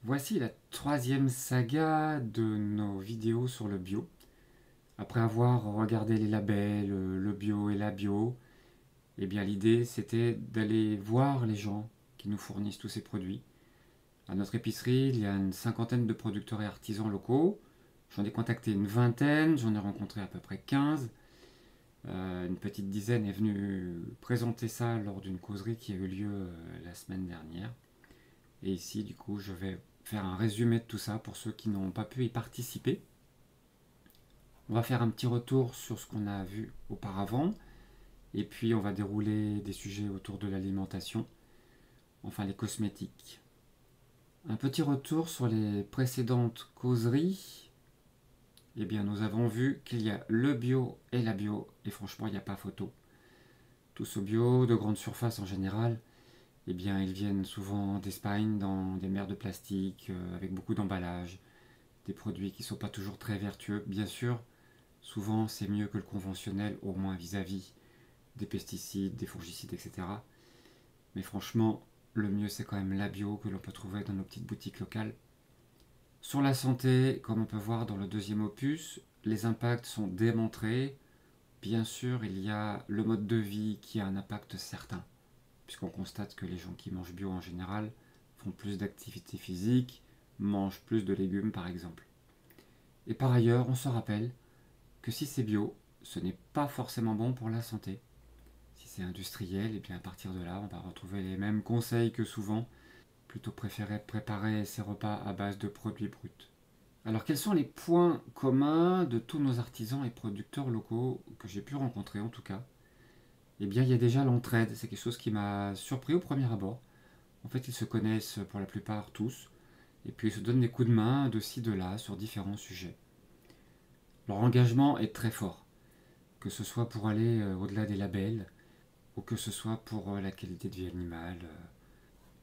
Voici la troisième saga de nos vidéos sur le bio. Après avoir regardé les labels, le bio et la bio, eh bien l'idée c'était d'aller voir les gens qui nous fournissent tous ces produits. À notre épicerie, il y a une cinquantaine de producteurs et artisans locaux. J'en ai contacté une vingtaine, j'en ai rencontré à peu près 15. Une petite dizaine est venue présenter ça lors d'une causerie qui a eu lieu la semaine dernière. Et ici, du coup, je vais faire un résumé de tout ça pour ceux qui n'ont pas pu y participer. On va faire un petit retour sur ce qu'on a vu auparavant. Et puis, on va dérouler des sujets autour de l'alimentation. Enfin, les cosmétiques. Un petit retour sur les précédentes causeries. Eh bien, nous avons vu qu'il y a le bio et la bio. Et franchement, il n'y a pas photo. Tout ce bio, de grande surface en général, eh bien, ils viennent souvent d'Espagne dans des mers de plastique, avec beaucoup d'emballage, des produits qui ne sont pas toujours très vertueux. Bien sûr, souvent c'est mieux que le conventionnel, au moins vis-à-vis des pesticides, des fongicides, etc. Mais franchement, le mieux c'est quand même la bio que l'on peut trouver dans nos petites boutiques locales. Sur la santé, comme on peut voir dans le deuxième opus, les impacts sont démontrés. Bien sûr, il y a le mode de vie qui a un impact certain, puisqu'on constate que les gens qui mangent bio en général font plus d'activité physique, mangent plus de légumes par exemple. Et par ailleurs, on se rappelle que si c'est bio, ce n'est pas forcément bon pour la santé. Si c'est industriel, et bien à partir de là, on va retrouver les mêmes conseils que souvent, plutôt préférer préparer ses repas à base de produits bruts. Alors quels sont les points communs de tous nos artisans et producteurs locaux que j'ai pu rencontrer en tout cas? Eh bien, il y a déjà l'entraide. C'est quelque chose qui m'a surpris au premier abord. En fait, ils se connaissent pour la plupart tous, et puis ils se donnent des coups de main de ci, de là, sur différents sujets. Leur engagement est très fort, que ce soit pour aller au-delà des labels, ou que ce soit pour la qualité de vie animale.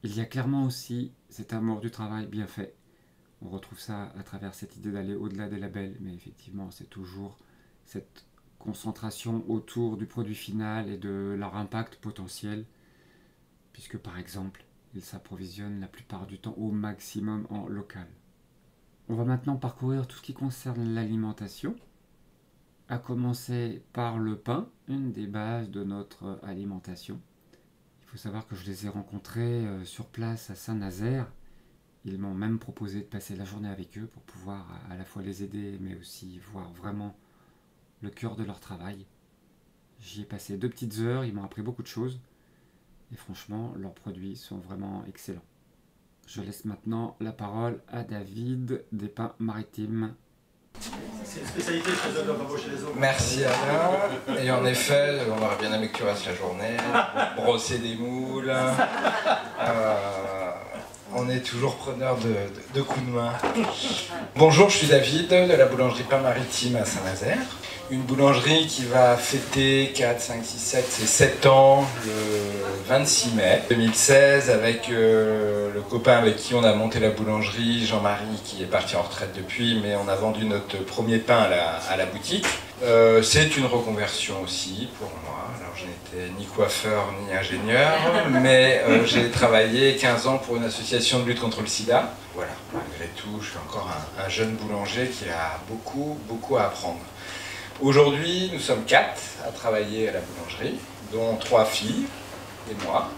Il y a clairement aussi cet amour du travail bien fait. On retrouve ça à travers cette idée d'aller au-delà des labels, mais effectivement, c'est toujours cette concentration autour du produit final et de leur impact potentiel, puisque par exemple, ils s'approvisionnent la plupart du temps au maximum en local. On va maintenant parcourir tout ce qui concerne l'alimentation, à commencer par le pain, une des bases de notre alimentation. Il faut savoir que je les ai rencontrés sur place à Saint-Nazaire. Ils m'ont même proposé de passer la journée avec eux pour pouvoir à la fois les aider, mais aussi voir vraiment le cœur de leur travail. J'y ai passé 2 petites heures, ils m'ont appris beaucoup de choses. Et franchement, leurs produits sont vraiment excellents. Je laisse maintenant la parole à David des Pains Maritimes. C'est une spécialité chez eux de embaucher les autres. Merci Alain. Et en effet, on aurait bien aimé que tu restes la journée, brosser des moules. On est toujours preneur de coups de main. Bonjour, je suis David de la boulangerie Pain Maritime à Saint-Nazaire. Une boulangerie qui va fêter 4, 5, 6, 7, c'est 7 ans le 26 mai 2016 avec le copain avec qui on a monté la boulangerie, Jean-Marie, qui est parti en retraite depuis, mais on a vendu notre premier pain à la boutique. C'est une reconversion aussi pour moi. Alors je n'étais ni coiffeur ni ingénieur, mais j'ai travaillé 15 ans pour une association de lutte contre le sida. Voilà, malgré tout, je suis encore un jeune boulanger qui a beaucoup à apprendre. Aujourd'hui, nous sommes 4 à travailler à la boulangerie, dont 3 filles et moi.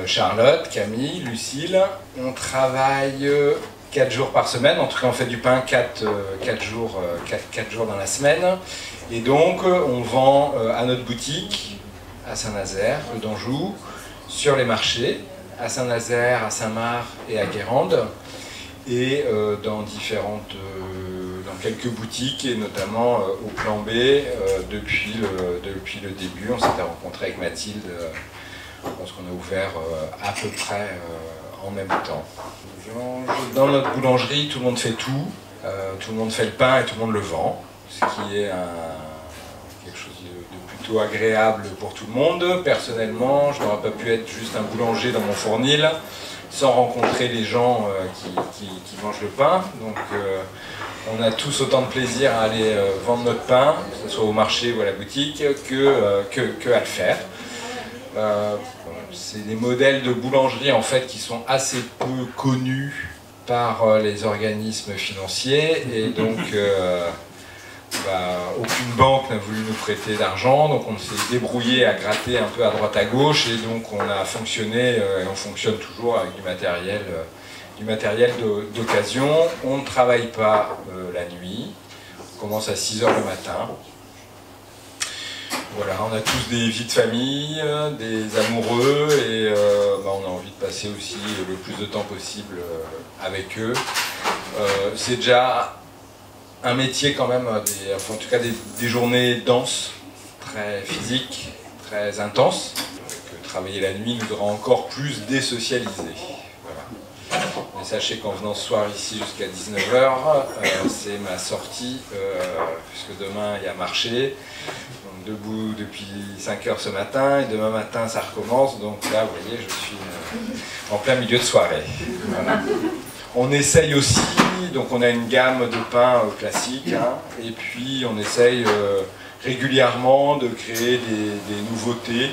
Charlotte, Camille, Lucille. On travaille 4 jours par semaine, en tout cas on fait du pain 4 jours dans la semaine. Et donc on vend à notre boutique, à Saint-Nazaire, rue d'Anjou, sur les marchés, à Saint-Nazaire, à Saint-Marc et à Guérande. Et dans quelques boutiques, et notamment au Plan B, depuis le début. On s'était rencontré avec Mathilde, je pense qu'on a ouvert à peu près en même temps. Dans notre boulangerie, tout le monde fait tout. Tout le monde fait le pain et tout le monde le vend, ce qui est quelque chose de plutôt agréable pour tout le monde. Personnellement, je n'aurais pas pu être juste un boulanger dans mon fournil sans rencontrer les gens qui mangent le pain. Donc on a tous autant de plaisir à aller vendre notre pain, que ce soit au marché ou à la boutique, que à le faire. C'est des modèles de boulangerie en fait qui sont assez peu connus par les organismes financiers et donc aucune banque n'a voulu nous prêter d'argent, donc on s'est débrouillé à gratter un peu à droite à gauche et donc on a fonctionné et on fonctionne toujours avec du matériel d'occasion. On ne travaille pas la nuit, on commence à 6 h le matin. Voilà, on a tous des vies de famille, des amoureux et on a envie de passer aussi le plus de temps possible avec eux. C'est déjà un métier quand même, en tout cas des journées denses, très physiques, très intenses. Que travailler la nuit nous aura encore plus désocialisés. Voilà. Mais sachez qu'en venant ce soir ici jusqu'à 19 h, c'est ma sortie, puisque demain il y a marché. Donc debout depuis 5 h ce matin, et demain matin ça recommence. Donc là, vous voyez, je suis en plein milieu de soirée. Voilà. On essaye aussi, donc on a une gamme de pains classiques, hein, et puis on essaye régulièrement de créer des nouveautés,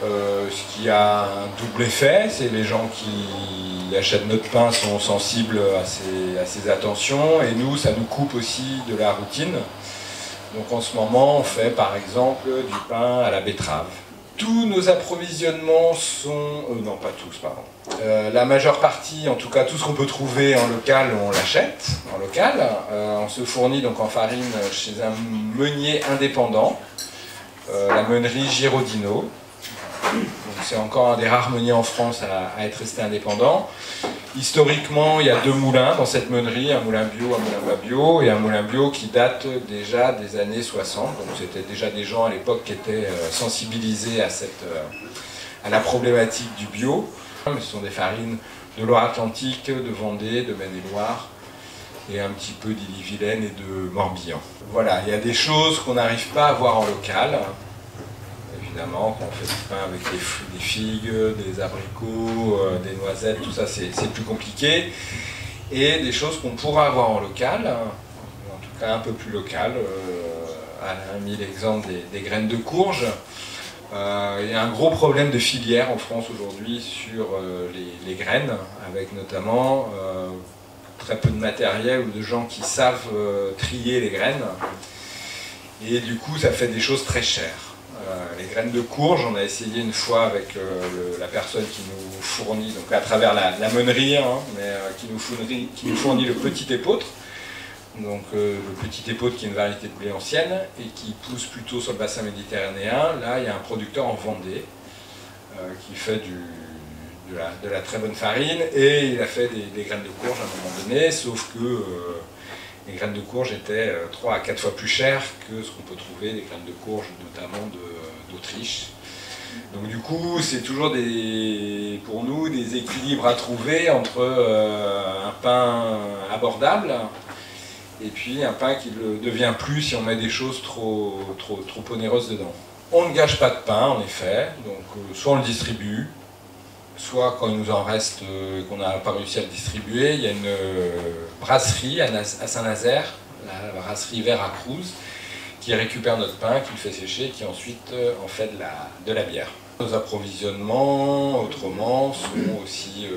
ce qui a un double effet, c'est les gens qui achètent notre pain sont sensibles à ces attentions, et nous, ça nous coupe aussi de la routine. Donc en ce moment, on fait par exemple du pain à la betterave. Tous nos approvisionnements sont... non, pas tous, pardon. La majeure partie, en tout cas tout ce qu'on peut trouver en local, on l'achète en local. On se fournit donc en farine chez un meunier indépendant, la meunerie Giraudino. C'est encore un des rares meuniers en France à être resté indépendant. Historiquement, il y a 2 moulins dans cette meunerie, un moulin bio, un moulin pas bio, et un moulin bio qui date déjà des années 60. Donc c'était déjà des gens à l'époque qui étaient sensibilisés à la problématique du bio. Ce sont des farines de Loire-Atlantique, de Vendée, de Maine-et-Loire, et un petit peu d'Ille-et-Vilaine et de Morbihan. Voilà, il y a des choses qu'on n'arrive pas à voir en local. Évidemment, quand on fait du pain avec des figues, des abricots, des noisettes, tout ça c'est plus compliqué. Et des choses qu'on pourra avoir en local, en tout cas un peu plus local. Alain a mis l'exemple des graines de courge. Il y a un gros problème de filière en France aujourd'hui sur les graines, avec notamment très peu de matériel ou de gens qui savent trier les graines. Et du coup, ça fait des choses très chères. Les graines de courge, on a essayé une fois avec la personne qui nous fournit, donc à travers la meunerie, hein, mais qui nous fournit le petit épeautre. Donc le petit épeautre qui est une variété de blé ancienne et qui pousse plutôt sur le bassin méditerranéen. Là, il y a un producteur en Vendée qui fait de la très bonne farine et il a fait des graines de courge à un moment donné, sauf que les graines de courge étaient 3 à 4 fois plus chères que ce qu'on peut trouver des graines de courge, notamment d'Autriche. Donc du coup, c'est toujours pour nous des équilibres à trouver entre un pain abordable et puis un pain qui le devient plus si on met des choses trop onéreuses dedans. On ne gâche pas de pain, en effet, donc soit on le distribue, soit quand il nous en reste qu'on n'a pas réussi à le distribuer, il y a une brasserie à Saint-Nazaire, la brasserie Veracruz, qui récupère notre pain, qui le fait sécher, qui ensuite en fait de la bière. Nos approvisionnements, autrement, sont aussi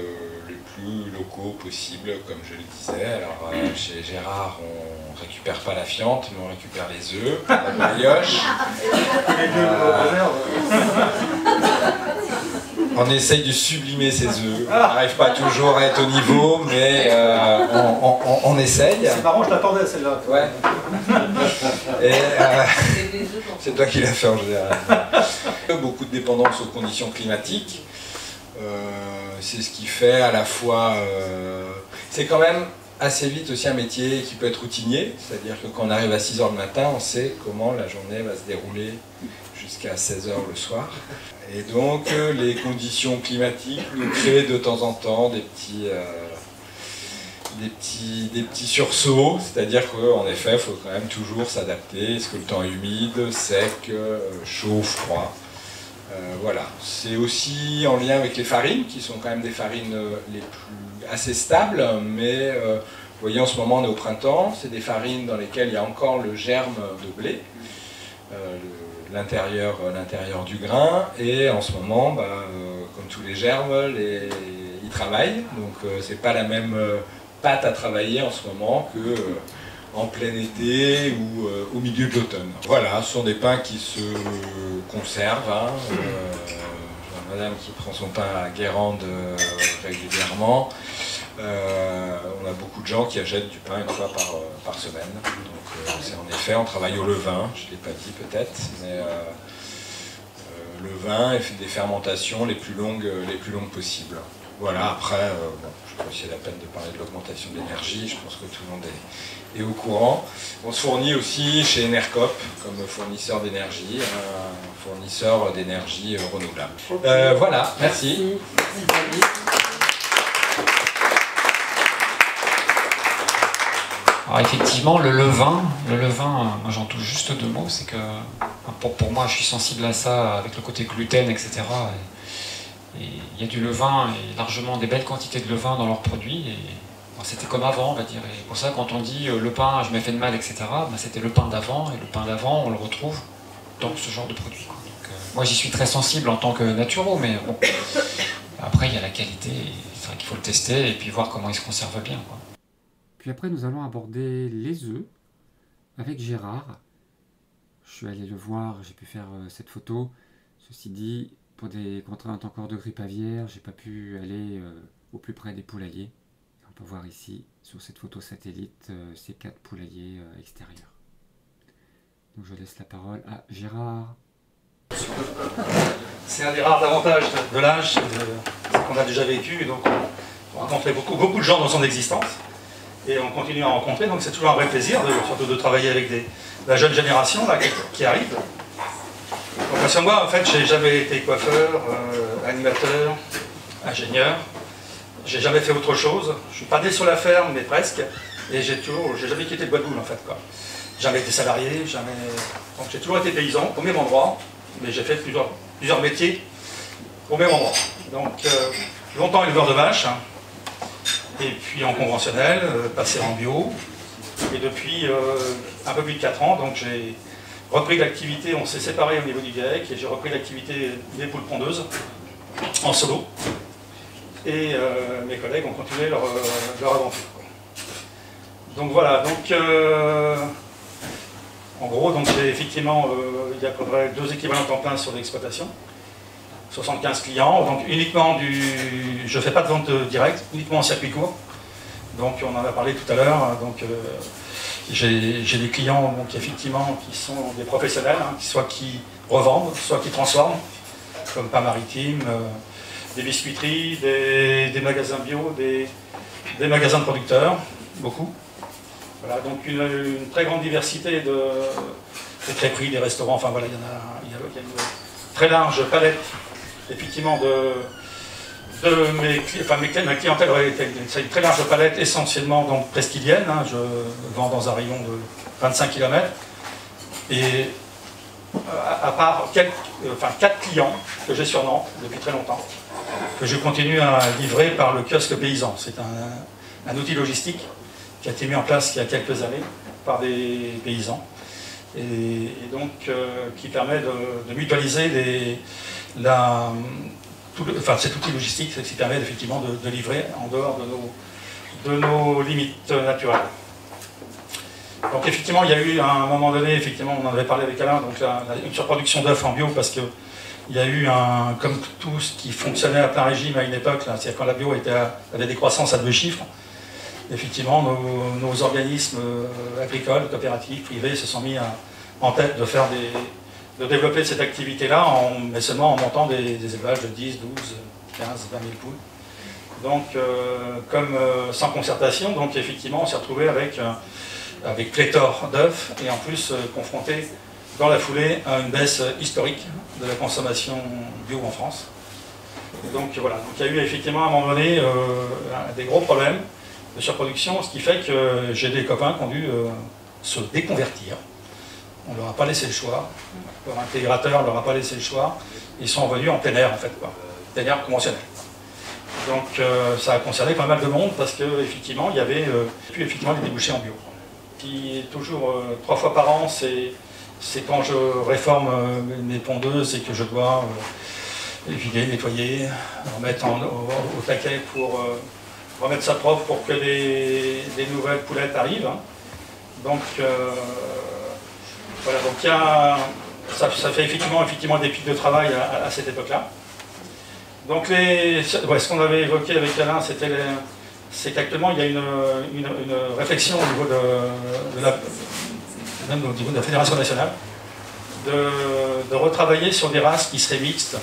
les plus locaux possibles, comme je le disais. Alors chez Gérard, on récupère pas la fiente, mais on récupère les œufs, la brioche. On essaye de sublimer ces œufs. On n'arrive pas toujours à être au niveau, mais on essaye. C'est marrant, je l'attendais celle-là. Ouais. C'est toi qui l'as fait en général. Beaucoup de dépendance aux conditions climatiques. C'est ce qui fait à la fois... c'est quand même assez vite aussi un métier qui peut être routinier. C'est-à-dire que quand on arrive à 6 h le matin, on sait comment la journée va se dérouler jusqu'à 16 h le soir. Et donc les conditions climatiques nous créent de temps en temps des petits sursauts, c'est-à-dire qu'en effet, il faut quand même toujours s'adapter. Est-ce que le temps est humide, sec, chaud, froid? Voilà. C'est aussi en lien avec les farines, qui sont quand même des farines assez stables, mais vous voyez en ce moment on est au printemps, c'est des farines dans lesquelles il y a encore le germe de blé, l'intérieur du grain, et en ce moment, comme tous les germes, ils travaillent, donc c'est pas la même pâte à travailler en ce moment que en plein été ou au milieu de l'automne. Voilà, ce sont des pains qui se conservent. Hein. Madame qui prend son pain à Guérande régulièrement. On a beaucoup de gens qui achètent du pain une fois par semaine. Donc c'est en effet, on travaille au levain, je ne l'ai pas dit peut-être, mais le vin et fait des fermentations les plus longues possibles. Voilà, après, bon, je crois que c'est la peine de parler de l'augmentation de l'énergie, je pense que tout le monde est au courant. On se fournit aussi chez Enercop comme fournisseur d'énergie, un fournisseur d'énergie renouvelable. Voilà, merci. Alors effectivement, le levain, moi j'en touche juste 2 mots, c'est que pour moi je suis sensible à ça avec le côté gluten, etc. Et il y a du levain et largement des belles quantités de levain dans leurs produits. Et c'était comme avant, on va dire. Et pour ça, quand on dit le pain, je m'ai fait de mal, etc., c'était le pain d'avant. Et le pain d'avant, on le retrouve dans ce genre de produit. Donc, moi, j'y suis très sensible en tant que naturo, mais bon. Après, il y a la qualité. C'est vrai qu'il faut le tester et puis voir comment il se conserve bien, quoi. Puis après, nous allons aborder les œufs avec Gérard. Je suis allé le voir, j'ai pu faire cette photo. Ceci dit, pour des contraintes encore de grippe aviaire, j'ai pas pu aller au plus près des poulaillers. On peut voir ici, sur cette photo satellite, ces 4 poulaillers extérieurs. Donc je laisse la parole à Gérard. C'est un des rares avantages de l'âge qu'on a déjà vécu, donc on rencontrait beaucoup de gens dans son existence. Et on continue à en rencontrer, donc c'est toujours un vrai plaisir, surtout de travailler avec la jeune génération là, qui arrive. Donc, parce que moi, en fait, j'ai jamais été coiffeur, animateur, ingénieur. J'ai jamais fait autre chose. Je suis pas né sur la ferme, mais presque. Et j'ai jamais quitté le bois de boule, en fait, quoi. Jamais été salarié, jamais. Donc j'ai toujours été paysan, au même endroit, mais j'ai fait plusieurs métiers au même endroit. Donc longtemps éleveur de vaches. Hein. Et puis en conventionnel, passé en bio. Et depuis un peu plus de 4 ans, donc j'ai repris l'activité, on s'est séparés au niveau du GAEC, et j'ai repris l'activité des poules pondeuses en solo. Et mes collègues ont continué leur aventure. Donc voilà, donc en gros, j'ai effectivement, il y a à peu près 2 équivalents temps plein sur l'exploitation. 75 clients, donc uniquement je ne fais pas de vente directe, uniquement en circuit court. Donc on en a parlé tout à l'heure, donc j'ai des clients donc, effectivement qui sont des professionnels, hein, soit qui revendent, soit qui transforment, comme Pain Maritime, des biscuiteries, des magasins bio, des magasins de producteurs, beaucoup. Voilà, donc une très grande diversité des crêperies, des restaurants, enfin voilà, il y a une très large palette effectivement ma clientèle c'est une très large palette essentiellement donc presqu'îlienne, hein, je vends dans un rayon de 25 km et à part 4 clients que j'ai sur Nantes depuis très longtemps, que je continue à livrer par le kiosque paysan. C'est un outil logistique qui a été mis en place il y a quelques années par des paysans et donc qui permet de mutualiser cet outil logistique qui permet effectivement de livrer en dehors de nos limites naturelles. Donc effectivement, il y a eu à un moment donné, effectivement, on en avait parlé avec Alain, donc une surproduction d'œufs en bio parce que il y a eu comme tout ce qui fonctionnait à plein régime à une époque, c'est-à-dire quand la bio avait des croissances à 2 chiffres, effectivement, nos organismes agricoles, coopératifs, privés se sont mis en tête de développer cette activité-là, mais seulement en montant des élevages de 10, 12, 15, 20 000 poules. Donc, sans concertation, donc effectivement, on s'est retrouvé avec pléthore d'œufs et en plus confronté dans la foulée à une baisse historique de la consommation bio en France. Et donc voilà, donc, il y a eu effectivement à un moment donné des gros problèmes de surproduction, ce qui fait que j'ai des copains qui ont dû se déconvertir. On ne leur a pas laissé le choix, leur intégrateur ne leur a pas laissé le choix, ils sont revenus en plein air en fait, plein air conventionnel. Donc ça a concerné pas mal de monde parce qu'effectivement il y avait plus effectivement des débouchés en bio. Qui est toujours 3 fois par an, c'est quand je réforme mes pondeuses et que je dois vider, nettoyer, remettre au taquet pour remettre ça propre pour que des nouvelles poulettes arrivent. Hein. Donc voilà, donc ça fait effectivement des pics de travail à cette époque-là. Donc ce qu'on avait évoqué avec Alain, c'est qu'actuellement il y a une réflexion au niveau de la Fédération nationale de retravailler sur des races qui seraient mixtes,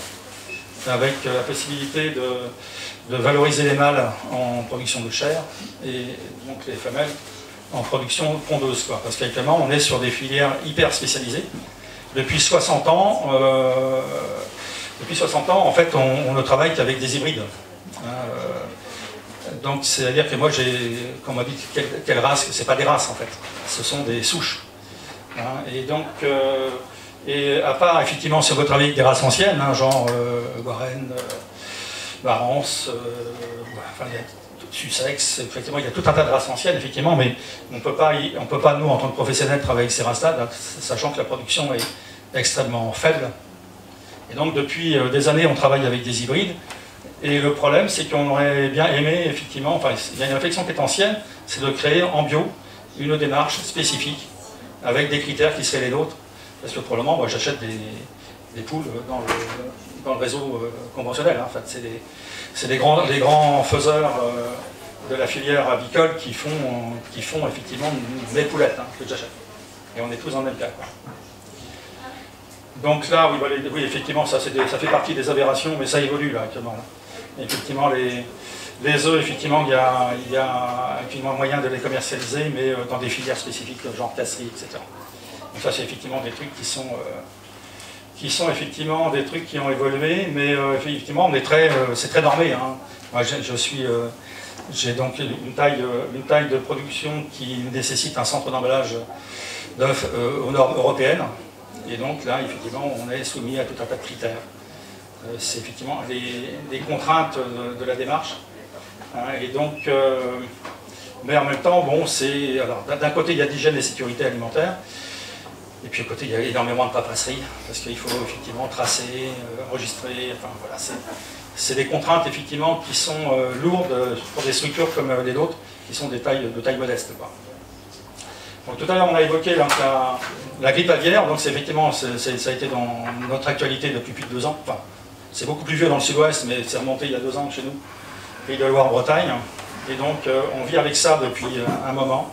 avec la possibilité de valoriser les mâles en production de chair et donc les femelles en production pondeuse, quoi. Parce qu'actuellement on est sur des filières hyper spécialisées. Depuis 60 ans, en fait, on ne travaille qu'avec des hybrides. Donc c'est-à-dire que moi quand on m'a dit quelle race, c'est pas des races en fait, ce sont des souches. Et donc et à part effectivement si on veut travailler avec des races anciennes, genre Warren, Barance, enfin, Sussex, effectivement il y a tout un tas de races anciennes effectivement, mais on peut pas nous en tant que professionnels travailler avec ces races-là, sachant que la production est extrêmement faible. Et donc depuis des années on travaille avec des hybrides. Et le problème, c'est qu'on aurait bien aimé, effectivement, enfin, il y a une réflexion qui est ancienne, c'est de créer en bio une démarche spécifique, avec des critères qui seraient les nôtres. Parce que pour le moment, moi j'achète des poules dans le réseau conventionnel. Hein. En fait, c'est des grands faiseurs de la filière avicole qui font effectivement des poulettes que j'achète. Et on est tous dans le même cas, quoi. Donc là, oui, effectivement, ça fait partie des aberrations, mais ça évolue là actuellement. Là. Effectivement, les œufs, effectivement, il y a moyen de les commercialiser, mais dans des filières spécifiques, genre casserie, etc. Donc ça, c'est effectivement des trucs qui sont effectivement des trucs qui ont évolué, mais effectivement, c'est très normé. Hein. Moi, j'ai donc une taille de production qui nécessite un centre d'emballage d'œufs aux normes européennes. Et donc là, effectivement, on est soumis à tout un tas de critères. C'est effectivement les contraintes de la démarche. Et donc, mais en même temps, bon, alors d'un côté, il y a d'hygiène et sécurité alimentaire. Et puis, à côté, il y a énormément de paperasserie, parce qu'il faut effectivement tracer, enregistrer, enfin voilà. C'est des contraintes, effectivement, qui sont lourdes pour des structures comme les nôtres, qui sont de taille modeste, quoi. Donc, tout à l'heure, on a évoqué donc, la grippe aviaire, donc effectivement, ça a été dans notre actualité depuis plus de 2 ans. Enfin, c'est beaucoup plus vieux dans le sud-ouest, mais c'est remonté il y a 2 ans chez nous, Pays de la Loire-Bretagne. Et donc, on vit avec ça depuis un moment.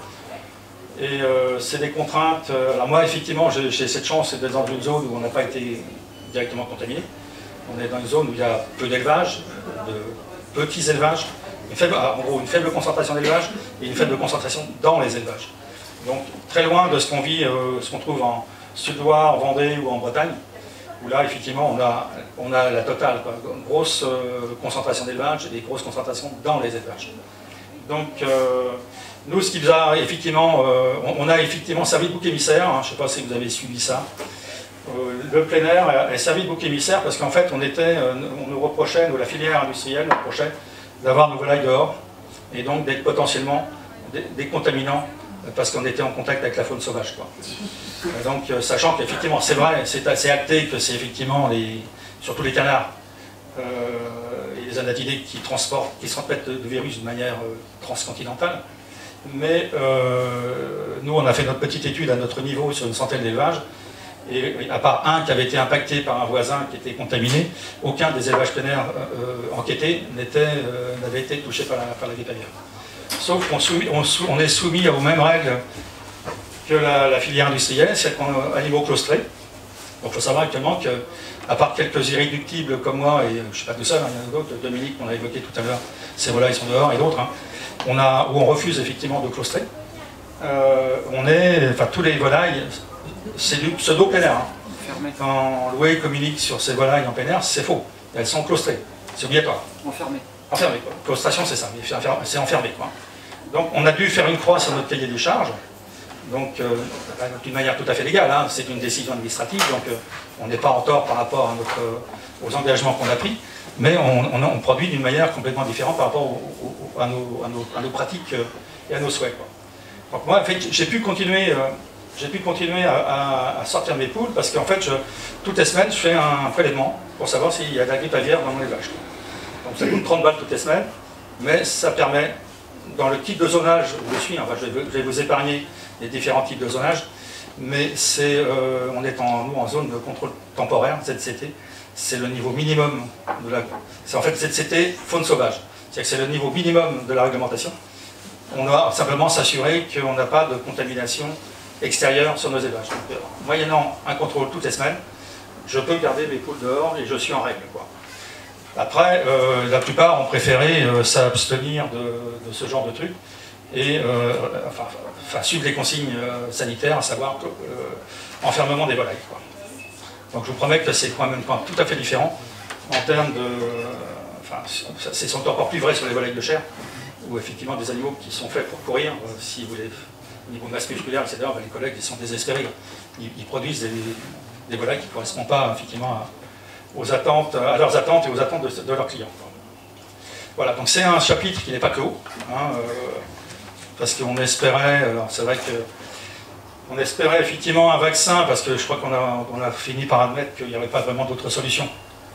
Et c'est des contraintes. Alors moi, effectivement, j'ai cette chance d'être dans une zone où on n'a pas été directement contaminé. On est dans une zone où il y a peu d'élevage, de petits élevages, en gros une faible concentration d'élevage et une faible concentration dans les élevages. Donc très loin de ce qu'on vit, ce qu'on trouve en Sud-Loire, en Vendée ou en Bretagne, où là effectivement on a la totale, quoi. Une grosse concentration d'élevage et des grosses concentrations dans les élevages. Donc nous, ce qui nous a effectivement, on a effectivement servi de bouc émissaire, hein, je ne sais pas si vous avez suivi ça. Le plein air est servi de bouc émissaire parce qu'en fait on nous reprochait, la filière industrielle nous reprochait d'avoir nos volailles dehors et donc d'être potentiellement des contaminants parce qu'on était en contact avec la faune sauvage, quoi. Donc, sachant qu'effectivement, c'est vrai, c'est assez acté que c'est effectivement surtout les canards et les anatidés qui transmettent le virus de manière transcontinentale. Mais nous, on a fait notre petite étude à notre niveau sur une centaine d'élevages, et à part un qui avait été impacté par un voisin qui était contaminé, aucun des élevages plein air enquêtés n'avait été touché par la grippe aviaire. Sauf qu'on est soumis aux mêmes règles que la filière industrielle, c'est qu'on a animaux claustrés. Donc il faut savoir actuellement qu'à part quelques irréductibles comme moi, et je ne suis pas tout seul, il y en a d'autres, Dominique qu'on a évoqué tout à l'heure, ces volailles sont dehors, et d'autres, où on refuse effectivement de claustrer. Tous les volailles, c'est du pseudo plein air. Quand Loué communique sur ces volailles en plein air, c'est faux. Elles sont claustrées, c'est obligatoire. Enfermé, quoi. Claustration, c'est ça, c'est enfermé, quoi. Donc on a dû faire une croix sur notre cahier des charges, donc d'une manière tout à fait légale, hein. C'est une décision administrative, donc on n'est pas en tort par rapport aux engagements qu'on a pris, mais on produit d'une manière complètement différente par rapport à nos pratiques et à nos souhaits, quoi. Donc moi, en fait, j'ai pu continuer j'ai pu continuer à sortir mes poules parce qu'en fait, toutes les semaines, je fais un prélèvement pour savoir s'il y a de la grippe aviaire dans mon élevage. Donc ça coûte 30 balles toutes les semaines, mais ça permet, dans le type de zonage où je suis, enfin je vais vous épargner les différents types de zonage, mais on est nous en zone de contrôle temporaire, ZCT, c'est le niveau minimum de la... C'est en fait ZCT, faune sauvage, c'est-à-dire que c'est le niveau minimum de la réglementation. On doit simplement s'assurer qu'on n'a pas de contamination extérieure sur nos élevages. Donc, moyennant un contrôle toutes les semaines, je peux garder mes poules dehors et je suis en règle, quoi. Après, la plupart ont préféré s'abstenir de ce genre de truc et suivre les consignes sanitaires, à savoir enfermement des volailles, quoi. Donc je vous promets que c'est quand même tout à fait différent en termes de... c'est encore plus vrai sur les volailles de chair, où effectivement des animaux qui sont faits pour courir, si vous voulez, au niveau masse musculaire, etc., les collègues ils sont désespérés. Ils produisent des volailles qui ne correspondent pas effectivement à leurs attentes et aux attentes de leurs clients. Voilà, donc c'est un chapitre qui n'est pas clos, parce qu'on espérait, alors c'est vrai qu'on espérait effectivement un vaccin, parce que je crois qu'on a fini par admettre qu'il n'y avait pas vraiment d'autre solution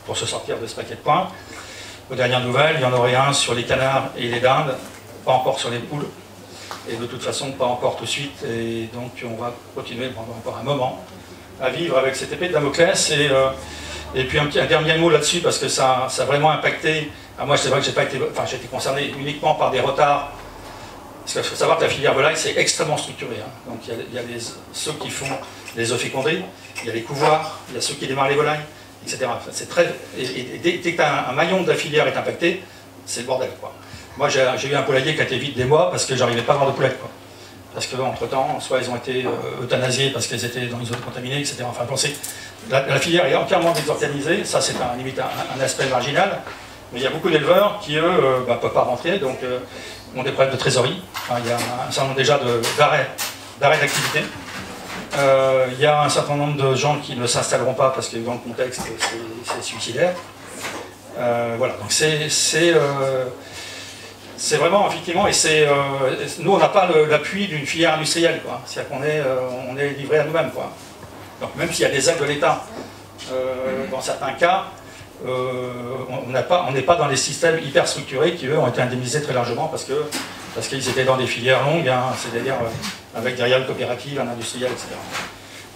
pour se sortir de ce paquet de points. Aux dernières nouvelles, il y en aurait un sur les canards et les dindes, pas encore sur les poules, et de toute façon pas encore tout de suite, et donc on va continuer pendant encore un moment à vivre avec cette épée de Damoclès, et puis un dernier mot là-dessus, parce que ça a vraiment impacté. Moi c'est vrai que j'ai été concerné uniquement par des retards, parce qu'il faut savoir que la filière volaille c'est extrêmement structuré, hein. Donc il y a ceux qui font les œufs fécondés, il y a les couvoirs, il y a ceux qui démarrent les volailles, etc. C'est très... Et dès qu'un maillon de la filière est impacté, c'est le bordel, quoi. Moi, j'ai eu un poulailler qui a été vide des mois parce que j'arrivais pas à avoir de poulettes, quoi. Parce qu'entre-temps, soit ils ont été euthanasiés parce qu'ils étaient dans les zones contaminées, etc. Enfin, la filière est entièrement désorganisée, ça c'est limite un aspect marginal, mais il y a beaucoup d'éleveurs qui, eux, ne peuvent pas rentrer, donc ont des problèmes de trésorerie. Enfin, il y a un certain nombre déjà d'arrêt d'activité. Il y a un certain nombre de gens qui ne s'installeront pas parce que dans le contexte c'est suicidaire. Voilà, donc c'est vraiment effectivement, et nous on n'a pas l'appui d'une filière industrielle, quoi. C'est-à-dire qu'on est livré à nous-mêmes, quoi. Donc même s'il y a des aides de l'État, dans certains cas, on n'est pas dans les systèmes hyper structurés qui eux ont été indemnisés très largement parce qu'ils étaient dans des filières longues, hein, c'est-à-dire avec derrière une coopérative, un industriel, etc.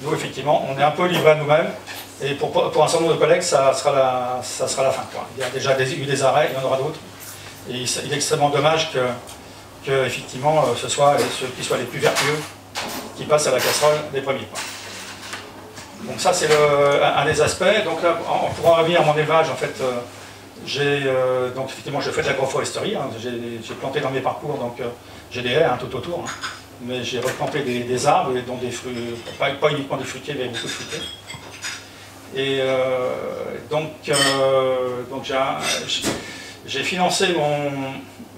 Nous, effectivement, on est un peu livrés à nous-mêmes, et pour un certain nombre de collègues, ça sera la fin, quoi. Il y a déjà eu des arrêts, il y en aura d'autres, et il est extrêmement dommage que effectivement, ce soit ceux qui soient les plus vertueux qui passent à la casserole des premiers, quoi. Donc ça, c'est un des aspects. Donc là, pour en revenir à mon élevage, en fait, donc effectivement, je fais de l'agroforesterie, hein. J'ai planté dans mes parcours, donc j'ai des haies, hein, tout autour, hein. Mais j'ai replanté des arbres, dont des fruits, pas uniquement des fruitiers, mais beaucoup de fruitiers. Et donc j'ai financé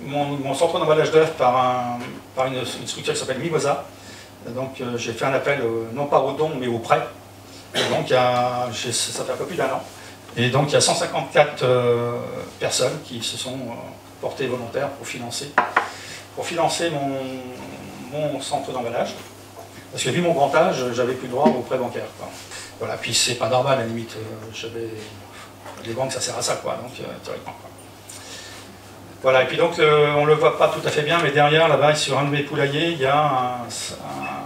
mon centre d'emballage d'œufs par une structure qui s'appelle Mimosa. Donc j'ai fait un appel, non pas au don, mais au prêt. Et donc ça fait un peu plus d'un an. Et donc il y a 154 personnes qui se sont portées volontaires pour financer mon centre d'emballage. Parce que vu mon grand âge, j'avais plus le droit au prêt bancaire, quoi. Voilà, puis c'est pas normal à la limite. Les banques ça sert à ça, quoi, donc théoriquement, quoi. Voilà, et puis donc on ne le voit pas tout à fait bien, mais derrière là-bas sur un de mes poulaillers, il y a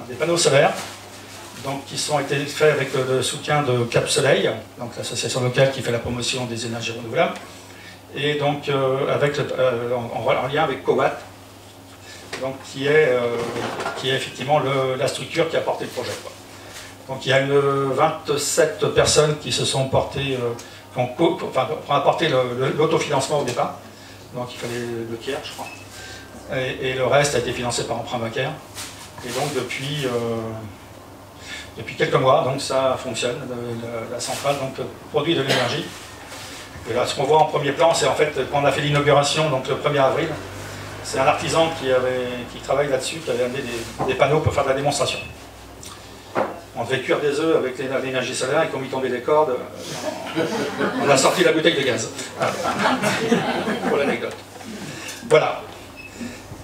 des panneaux solaires. Donc, qui ont été faits avec le soutien de Cap Soleil, donc l'association locale qui fait la promotion des énergies renouvelables, et donc en lien avec Cowatt, donc qui est effectivement la structure qui a porté le projet, quoi. Donc il y a 27 personnes qui se sont portées, qui ont apporté l'autofinancement au départ, donc il fallait le tiers, je crois, et le reste a été financé par emprunt bancaire, et donc depuis quelques mois, donc ça fonctionne, la centrale donc, produit de l'énergie. Et là, ce qu'on voit en premier plan, c'est en fait, quand on a fait l'inauguration, donc le 1er avril, c'est un artisan qui travaille là-dessus, qui avait amené des panneaux pour faire de la démonstration. On devait cuire des œufs avec l'énergie solaire, et quand il tombait des cordes, on a sorti la bouteille de gaz. Pour l'anecdote. Voilà.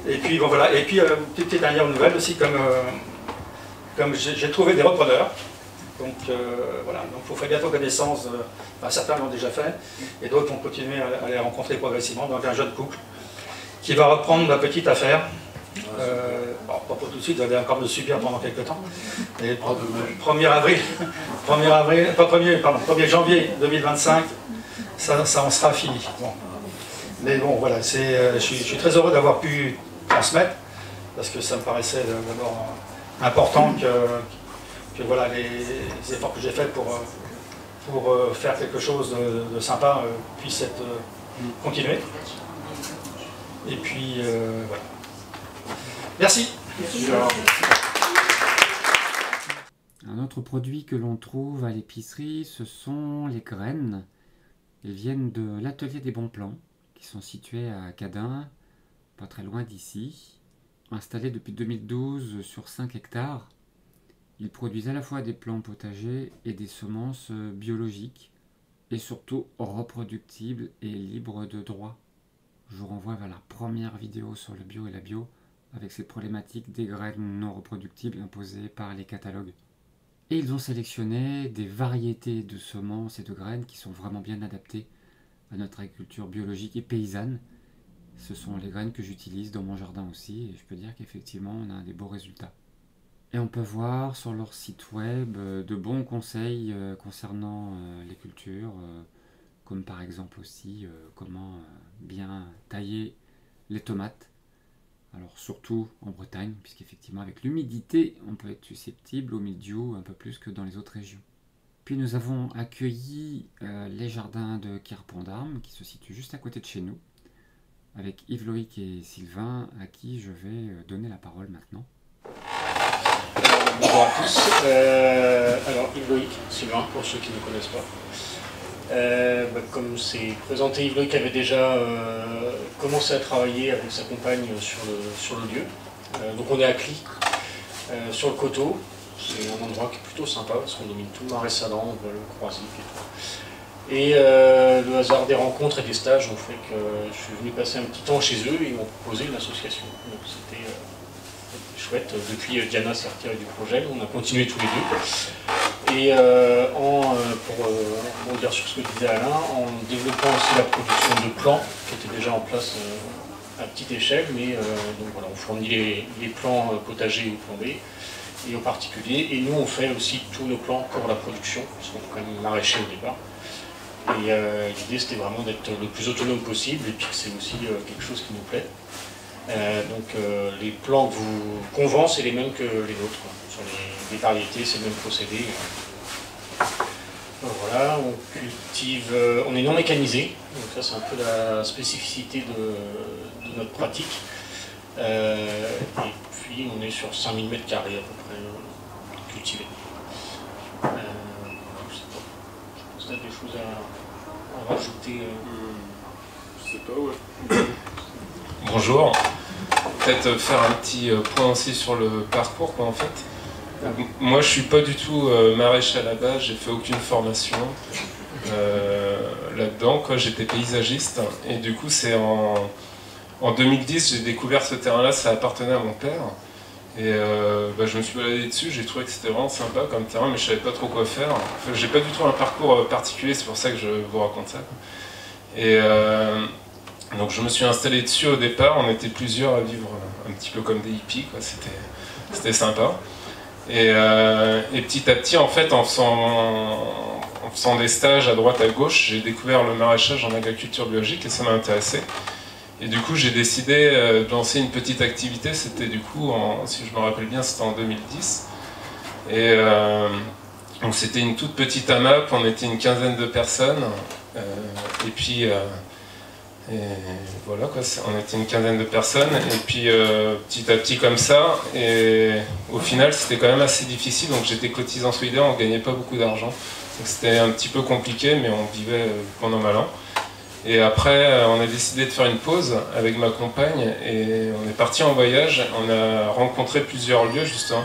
Et puis, bon, voilà. Et puis, petite dernière nouvelle aussi, comme j'ai trouvé des repreneurs. Donc voilà, donc vous ferez bientôt connaissance, certains l'ont déjà fait, et d'autres vont continuer à les rencontrer progressivement. Donc un jeune couple qui va reprendre la petite affaire. Bon, pas pour tout de suite, vous allez encore me subir pendant quelques temps. Et 1er janvier 2025, ça en sera fini. Bon. Mais bon, voilà, je suis très heureux d'avoir pu transmettre, parce que ça me paraissait d'abord important que voilà, les efforts que j'ai faits pour faire quelque chose de sympa puissent être continués. Et puis voilà. Merci. Un autre produit que l'on trouve à l'épicerie, ce sont les graines. Elles viennent de l'atelier des bons plans, qui sont situés à Cadin, pas très loin d'ici. Installés depuis 2012 sur 5 hectares, ils produisent à la fois des plants potagers et des semences biologiques, et surtout reproductibles et libres de droit. Je vous renvoie vers la première vidéo sur le bio et la bio, avec cette problématique des graines non reproductibles imposées par les catalogues. Et ils ont sélectionné des variétés de semences et de graines qui sont vraiment bien adaptées à notre agriculture biologique et paysanne. Ce sont les graines que j'utilise dans mon jardin aussi, et je peux dire qu'effectivement on a des beaux résultats. Et on peut voir sur leur site web de bons conseils concernant les cultures, comme par exemple aussi comment bien tailler les tomates. Alors surtout en Bretagne, puisqu'effectivement avec l'humidité, on peut être susceptible au mildiou un peu plus que dans les autres régions. Puis nous avons accueilli les jardins de Quirpont d'Armes, qui se situent juste à côté de chez nous, avec Yves-Loïc et Sylvain, à qui je vais donner la parole maintenant. Bonjour à tous. Alors Yves-Loïc, Sylvain, pour ceux qui ne connaissent pas. Comme c'est présenté, Yves-Loïc avait déjà commencé à travailler avec sa compagne sur le lieu. Donc on est à Cly, sur le coteau. C'est un endroit qui est plutôt sympa parce qu'on domine tout le marais salant, on voit le croisic et tout. Et le hasard des rencontres et des stages ont fait que je suis venu passer un petit temps chez eux et ils m'ont proposé une association. Donc c'était chouette. Depuis, Diana s'est retirée du projet, on a continué tous les deux. Et pour rebondir sur ce que disait Alain, en développant aussi la production de plants qui était déjà en place à petite échelle, mais donc voilà, on fournit les plants potagers ou plants B et aux particuliers, et nous on fait aussi tous nos plants pour la production, parce qu'on est quand même maraîcher au départ. Et l'idée c'était vraiment d'être le plus autonome possible, et puis que c'est aussi quelque chose qui nous plaît. Les plants qu'on vend, c'est les mêmes que les nôtres, quoi. Sur les variétés, c'est le même procédé. Voilà, on cultive, on est non mécanisé, donc ça c'est un peu la spécificité de notre pratique. Et puis on est sur 5000 m² à peu près cultivés. Je sais pas, je pense que tu as des choses à rajouter. Je sais pas, ouais. Bonjour, peut-être faire un petit point aussi sur le parcours, quoi, en fait. Moi je suis pas du tout maraîcher à la base, j'ai fait aucune formation là-dedans, quoi. J'étais paysagiste et du coup c'est en 2010 j'ai découvert ce terrain-là, ça appartenait à mon père et je me suis baladé dessus, j'ai trouvé que c'était vraiment sympa comme terrain mais je savais pas trop quoi faire. Enfin, j'ai pas du tout un parcours particulier, c'est pour ça que je vous raconte ça, quoi. Et donc je me suis installé dessus au départ, on était plusieurs à vivre un petit peu comme des hippies, quoi. C'était sympa. Et petit à petit, en fait, en faisant des stages à droite à gauche, j'ai découvert le maraîchage en agriculture biologique et ça m'a intéressé. Et du coup, j'ai décidé de lancer une petite activité. C'était du coup, si je me rappelle bien, c'était en 2010. Et donc c'était une toute petite AMAP, on était une quinzaine de personnes. Et puis et voilà, quoi, on était une quinzaine de personnes, et puis petit à petit comme ça, et au final c'était quand même assez difficile, donc j'étais cotisant solidaire, on ne gagnait pas beaucoup d'argent, donc c'était un petit peu compliqué, mais on vivait pendant mal an. Et après on a décidé de faire une pause avec ma compagne, et on est parti en voyage, on a rencontré plusieurs lieux justement,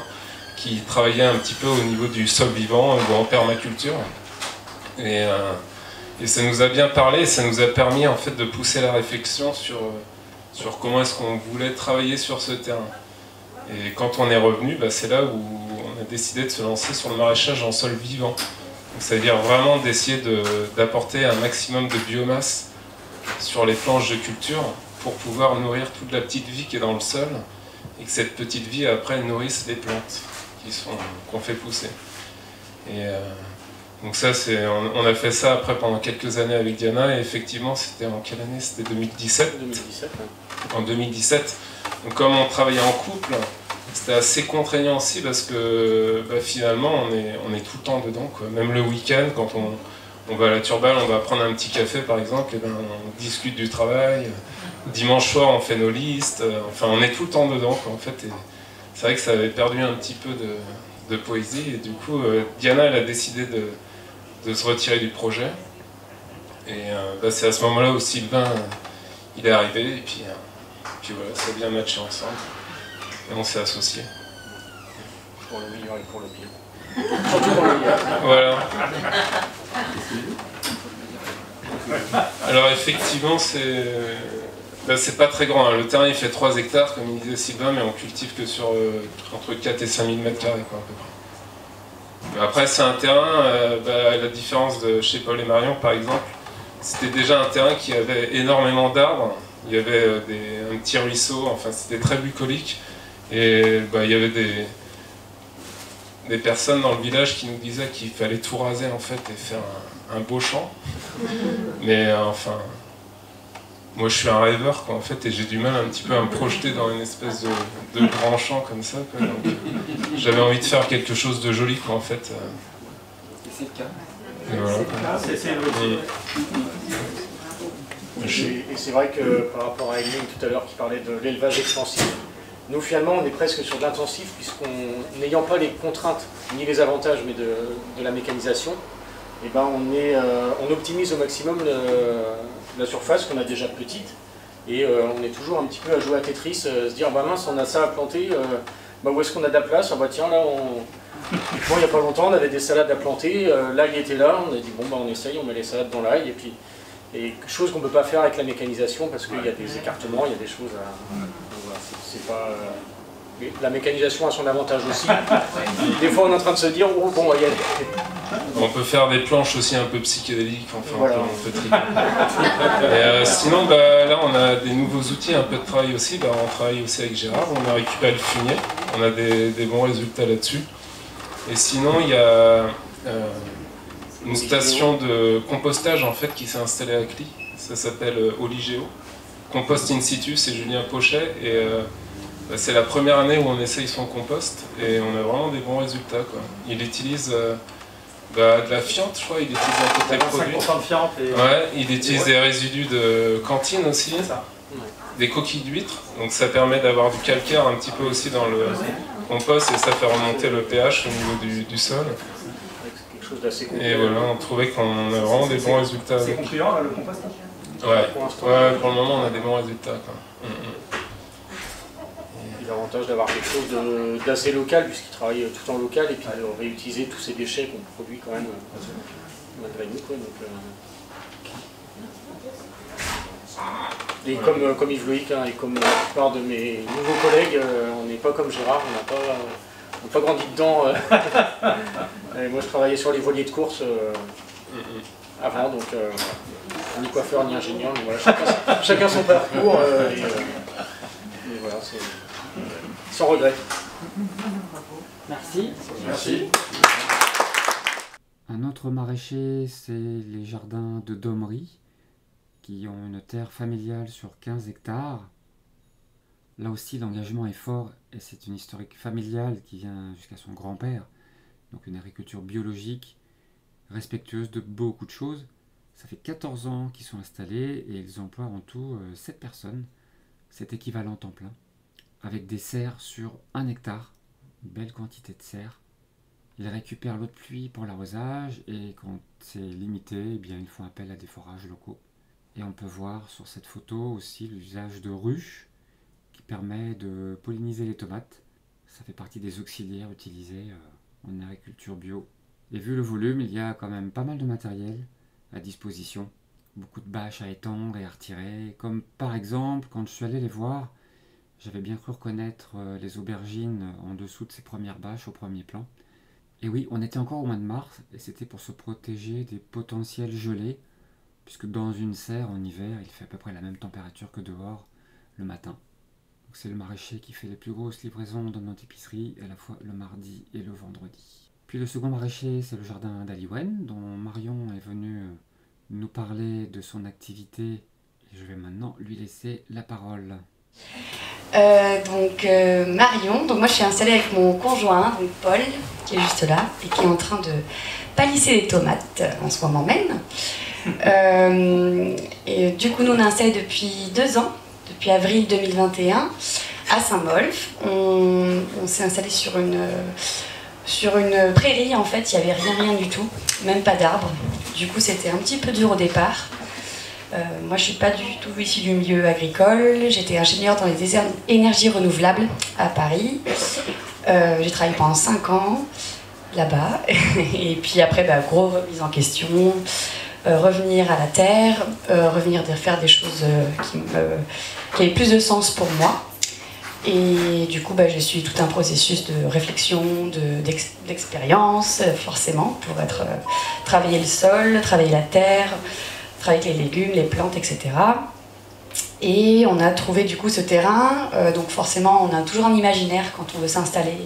qui travaillaient un petit peu au niveau du sol vivant, ou en permaculture. Et ça nous a bien parlé, et ça nous a permis en fait de pousser la réflexion sur comment est-ce qu'on voulait travailler sur ce terrain. Et quand on est revenu, c'est là où on on a décidé de se lancer sur le maraîchage en sol vivant. C'est-à-dire vraiment d'essayer d'apporter un maximum de biomasse sur les planches de culture pour pouvoir nourrir toute la petite vie qui est dans le sol et que cette petite vie après nourrisse les plantes qu'on fait pousser. Et donc ça, on a fait ça après pendant quelques années avec Diana et effectivement c'était en quelle année? C'était 2017. 2017, ouais. En 2017. Donc comme on travaillait en couple, c'était assez contraignant aussi parce que finalement on est tout le temps dedans, quoi. Même le week-end quand on va à la Turballe, on va prendre un petit café par exemple, et on discute du travail. Dimanche soir on fait nos listes, enfin on est tout le temps dedans, quoi, en fait. Et c'est vrai que ça avait perdu un petit peu de poésie et du coup Diana elle a décidé de se retirer du projet. Et c'est à ce moment-là où Sylvain il est arrivé et puis voilà, ça a bien matché ensemble. Et on s'est associés. Pour le meilleur et pour le pire. Surtout pour le meilleur. Voilà. Alors effectivement, c'est pas très grand. Hein. Le terrain il fait 3 hectares, comme il disait Sylvain, mais on cultive que sur entre 4 et 5 000 m², quoi, à peu près. Mais après, c'est un terrain, à la différence de chez Paul et Marion, par exemple, c'était déjà un terrain qui avait énormément d'arbres. Il y avait un petit ruisseau, enfin c'était très bucolique. Et il y avait des personnes dans le village qui nous disaient qu'il fallait tout raser en fait et faire un beau champ. Mais enfin, moi je suis un rêveur quoi en fait et j'ai du mal un petit peu à me projeter dans une espèce de grand champ comme ça, quoi. Donc, j'avais envie de faire quelque chose de joli quoi en fait. Et c'est le cas. Et voilà. Et c'est vrai que par rapport à Emeline tout à l'heure qui parlait de l'élevage extensif, nous finalement on est presque sur de l'intensif n'ayant pas les contraintes ni les avantages mais de la mécanisation, et on optimise au maximum la surface qu'on a déjà petite et on est toujours un petit peu à jouer à Tetris, se dire mince on a ça à planter, où est-ce qu'on a de la place, tiens là il n'y a pas longtemps on avait des salades à planter, l'ail était là, on a dit on essaye, on met les salades dans l'ail et chose qu'on ne peut pas faire avec la mécanisation parce qu'il y a des écartements, il y a des choses à... Voilà, c'est pas... La mécanisation a son avantage aussi. Des fois on est en train de se dire, il y a... On peut faire des planches aussi un peu psychédéliques, enfin voilà. on peut trier. Sinon là on a des nouveaux outils, un peu de travail aussi, on travaille aussi avec Gérard, on a récupéré le fumier, on a des bons résultats là-dessus. Et sinon il y a une station de compostage en fait qui s'est installée à Cly, ça s'appelle Oligéo. Compost in situ, c'est Julien Pochet et c'est la première année où on essaye son compost et on a vraiment des bons résultats, quoi. Il utilise de la fiente, je crois, il utilise un côté produit. 5% de fiente et... Ouais, il utilise des résidus de cantine aussi, ça. des coquilles d'huîtres, donc ça permet d'avoir du calcaire un petit peu aussi dans le compost et ça fait remonter le pH au niveau du sol. Et voilà, on trouvait qu'on a vraiment des bons résultats. C'est concluant là, le compost? Ouais, pour le moment on a des bons résultats, quoi. L'avantage d'avoir quelque chose d'assez local puisqu'il travaille tout en local et puis de réutiliser tous ces déchets qu'on produit quand même malgré nous, quoi. Et comme Yves Loïc et comme la plupart de mes nouveaux collègues, on n'est pas comme Gérard, on n'a pas grandi dedans. Et moi je travaillais sur les voiliers de course avant, donc ni coiffeur ni ingénieur, mais voilà, chacun son parcours. Et voilà, c'est sans regret. Merci. Merci. Un autre maraîcher, c'est les jardins de Domery, qui ont une terre familiale sur 15 hectares. Là aussi, l'engagement est fort et c'est une historique familiale qui vient jusqu'à son grand-père. Donc une agriculture biologique, respectueuse de beaucoup de choses. Ça fait 14 ans qu'ils sont installés et ils emploient en tout 7 personnes. C'est équivalent temps plein, avec des serres sur 1 hectare, une belle quantité de serres. Ils récupèrent l'eau de pluie pour l'arrosage et quand c'est limité, ils font appel à des forages locaux. Et on peut voir sur cette photo aussi l'usage de ruches qui permet de polliniser les tomates. Ça fait partie des auxiliaires utilisés en agriculture bio. Et vu le volume, il y a quand même pas mal de matériel à disposition. Beaucoup de bâches à étendre et à retirer. Comme par exemple, quand je suis allé les voir, J'avais bien cru reconnaître les aubergines en dessous de ces premières bâches au premier plan. Et oui, on était encore au mois de mars, et c'était pour se protéger des potentielles gelées, puisque dans une serre, en hiver, il fait à peu près la même température que dehors le matin. Donc c'est le maraîcher qui fait les plus grosses livraisons dans notre épicerie, à la fois le mardi et le vendredi. Puis le second maraîcher, c'est le jardin d'Aliwen, dont Marion est venue nous parler de son activité. Et je vais maintenant lui laisser la parole. Marion, donc moi je suis installée avec mon conjoint, donc Paul, qui est juste là, et qui est en train de palisser des tomates en ce moment même. Et du coup, nous on est installés depuis 2 ans, depuis avril 2021, à Saint-Molf. On s'est installé sur une prairie, en fait, il n'y avait rien du tout, même pas d'arbres. Du coup, c'était un petit peu dur au départ. Moi, je ne suis pas du tout issue du milieu agricole. J'étais ingénieure dans les énergies renouvelables à Paris. J'ai travaillé pendant 5 ans là-bas. Et puis après, gros remise en question, revenir à la terre, revenir faire des choses qui avaient plus de sens pour moi. Et du coup, j'ai suivi tout un processus de réflexion, d'expérience, forcément, pour travailler le sol, travailler la terre, travailler avec les légumes, les plantes, etc. Et on a trouvé du coup ce terrain, donc forcément on a toujours un imaginaire quand on veut s'installer,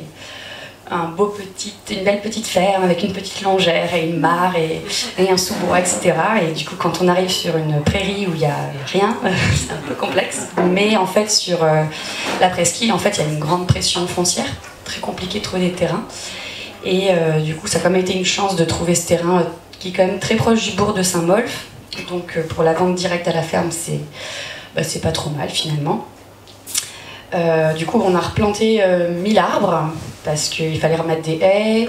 une belle petite ferme avec une petite longère et une mare et un sous-bois, etc. Et du coup quand on arrive sur une prairie où il n'y a rien, c'est un peu complexe. Mais en fait sur la presqu'île, en fait il y a une grande pression foncière, très compliqué de trouver des terrains. Et du coup ça a quand même été une chance de trouver ce terrain qui est quand même très proche du bourg de Saint-Molf. Donc pour la vente directe à la ferme, c'est pas trop mal finalement. Du coup, on a replanté 1000 arbres parce qu'il fallait remettre des haies.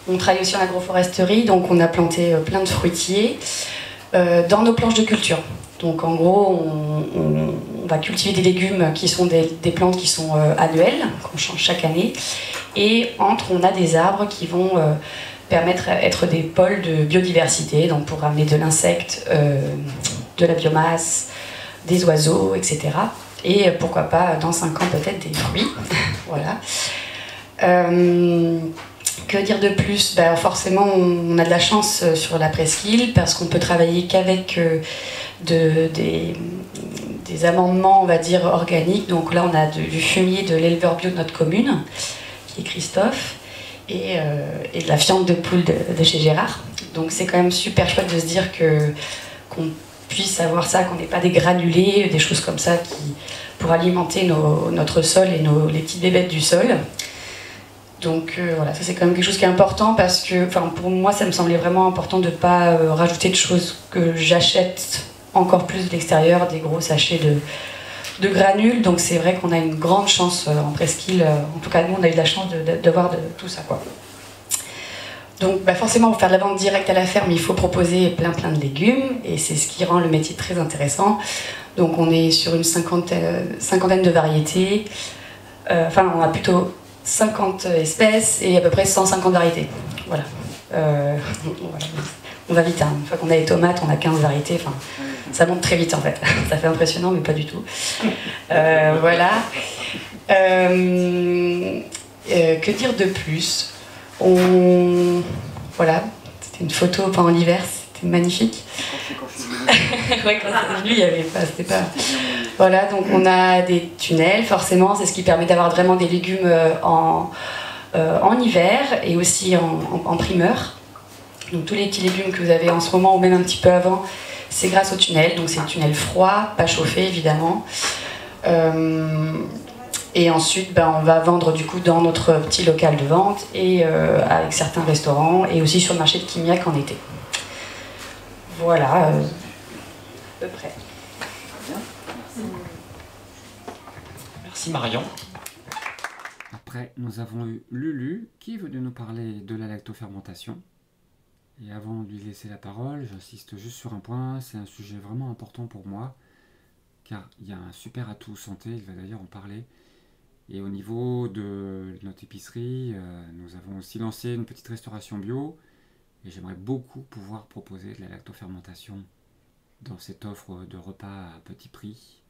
On travaille aussi en agroforesterie, donc on a planté plein de fruitiers dans nos planches de culture. Donc en gros, on va cultiver des légumes qui sont des plantes qui sont annuelles, qu'on change chaque année. Et on a des arbres qui vont permettre d'être des pôles de biodiversité, donc pour ramener de l'insecte, de la biomasse, des oiseaux, etc. Et pourquoi pas, dans 5 ans, peut-être des fruits. Voilà. Que dire de plus ? Forcément, on a de la chance sur la presqu'île, parce qu'on peut travailler qu'avec des amendements, on va dire, organiques. Donc là, on a du fumier de l'éleveur bio de notre commune, qui est Christophe, et de la fiente de poule de chez Gérard. Donc c'est quand même super chouette de se dire qu'on puisse avoir ça, qu'on n'ait pas des granulés, des choses comme ça pour alimenter notre sol et les petites bébêtes du sol. Donc voilà, ça c'est quand même quelque chose qui est important, parce que pour moi ça me semblait vraiment important de ne pas rajouter de choses que j'achète encore plus de l'extérieur, des gros sachets de granules. Donc c'est vrai qu'on a une grande chance en presqu'île, en tout cas nous on a eu de la chance d'avoir de tout ça, quoi. Donc forcément pour faire de la vente directe à la ferme, il faut proposer plein de légumes, et c'est ce qui rend le métier très intéressant. Donc on est sur une cinquantaine de variétés, on a plutôt 50 espèces et à peu près 150 variétés. Voilà. Voilà. On va vite, hein. Une fois qu'on a les tomates, on a 15 variétés, ça monte très vite en fait. Ça fait impressionnant, mais pas du tout. Voilà. Que dire de plus ? Voilà, c'était une photo pendant l'hiver, c'était magnifique. Ouais, quand c'est venu, il n'y avait pas, c'était pas... Voilà, donc on a des tunnels, forcément, c'est ce qui permet d'avoir vraiment des légumes en hiver et aussi en primeur. Donc tous les petits légumes que vous avez en ce moment ou même un petit peu avant, c'est grâce au tunnel. Donc c'est un tunnel froid, pas chauffé évidemment. Et ensuite, on va vendre du coup dans notre petit local de vente et avec certains restaurants et aussi sur le marché de Quimiac en été. Voilà, à peu près. Merci Marion. Après, nous avons eu Lulu qui est venue nous parler de la lactofermentation. Et avant de lui laisser la parole, j'insiste juste sur un point, c'est un sujet vraiment important pour moi, car il y a un super atout santé, il va d'ailleurs en parler. Et au niveau de notre épicerie, nous avons aussi lancé une petite restauration bio, et j'aimerais beaucoup pouvoir proposer de la lactofermentation dans cette offre de repas à petit prix.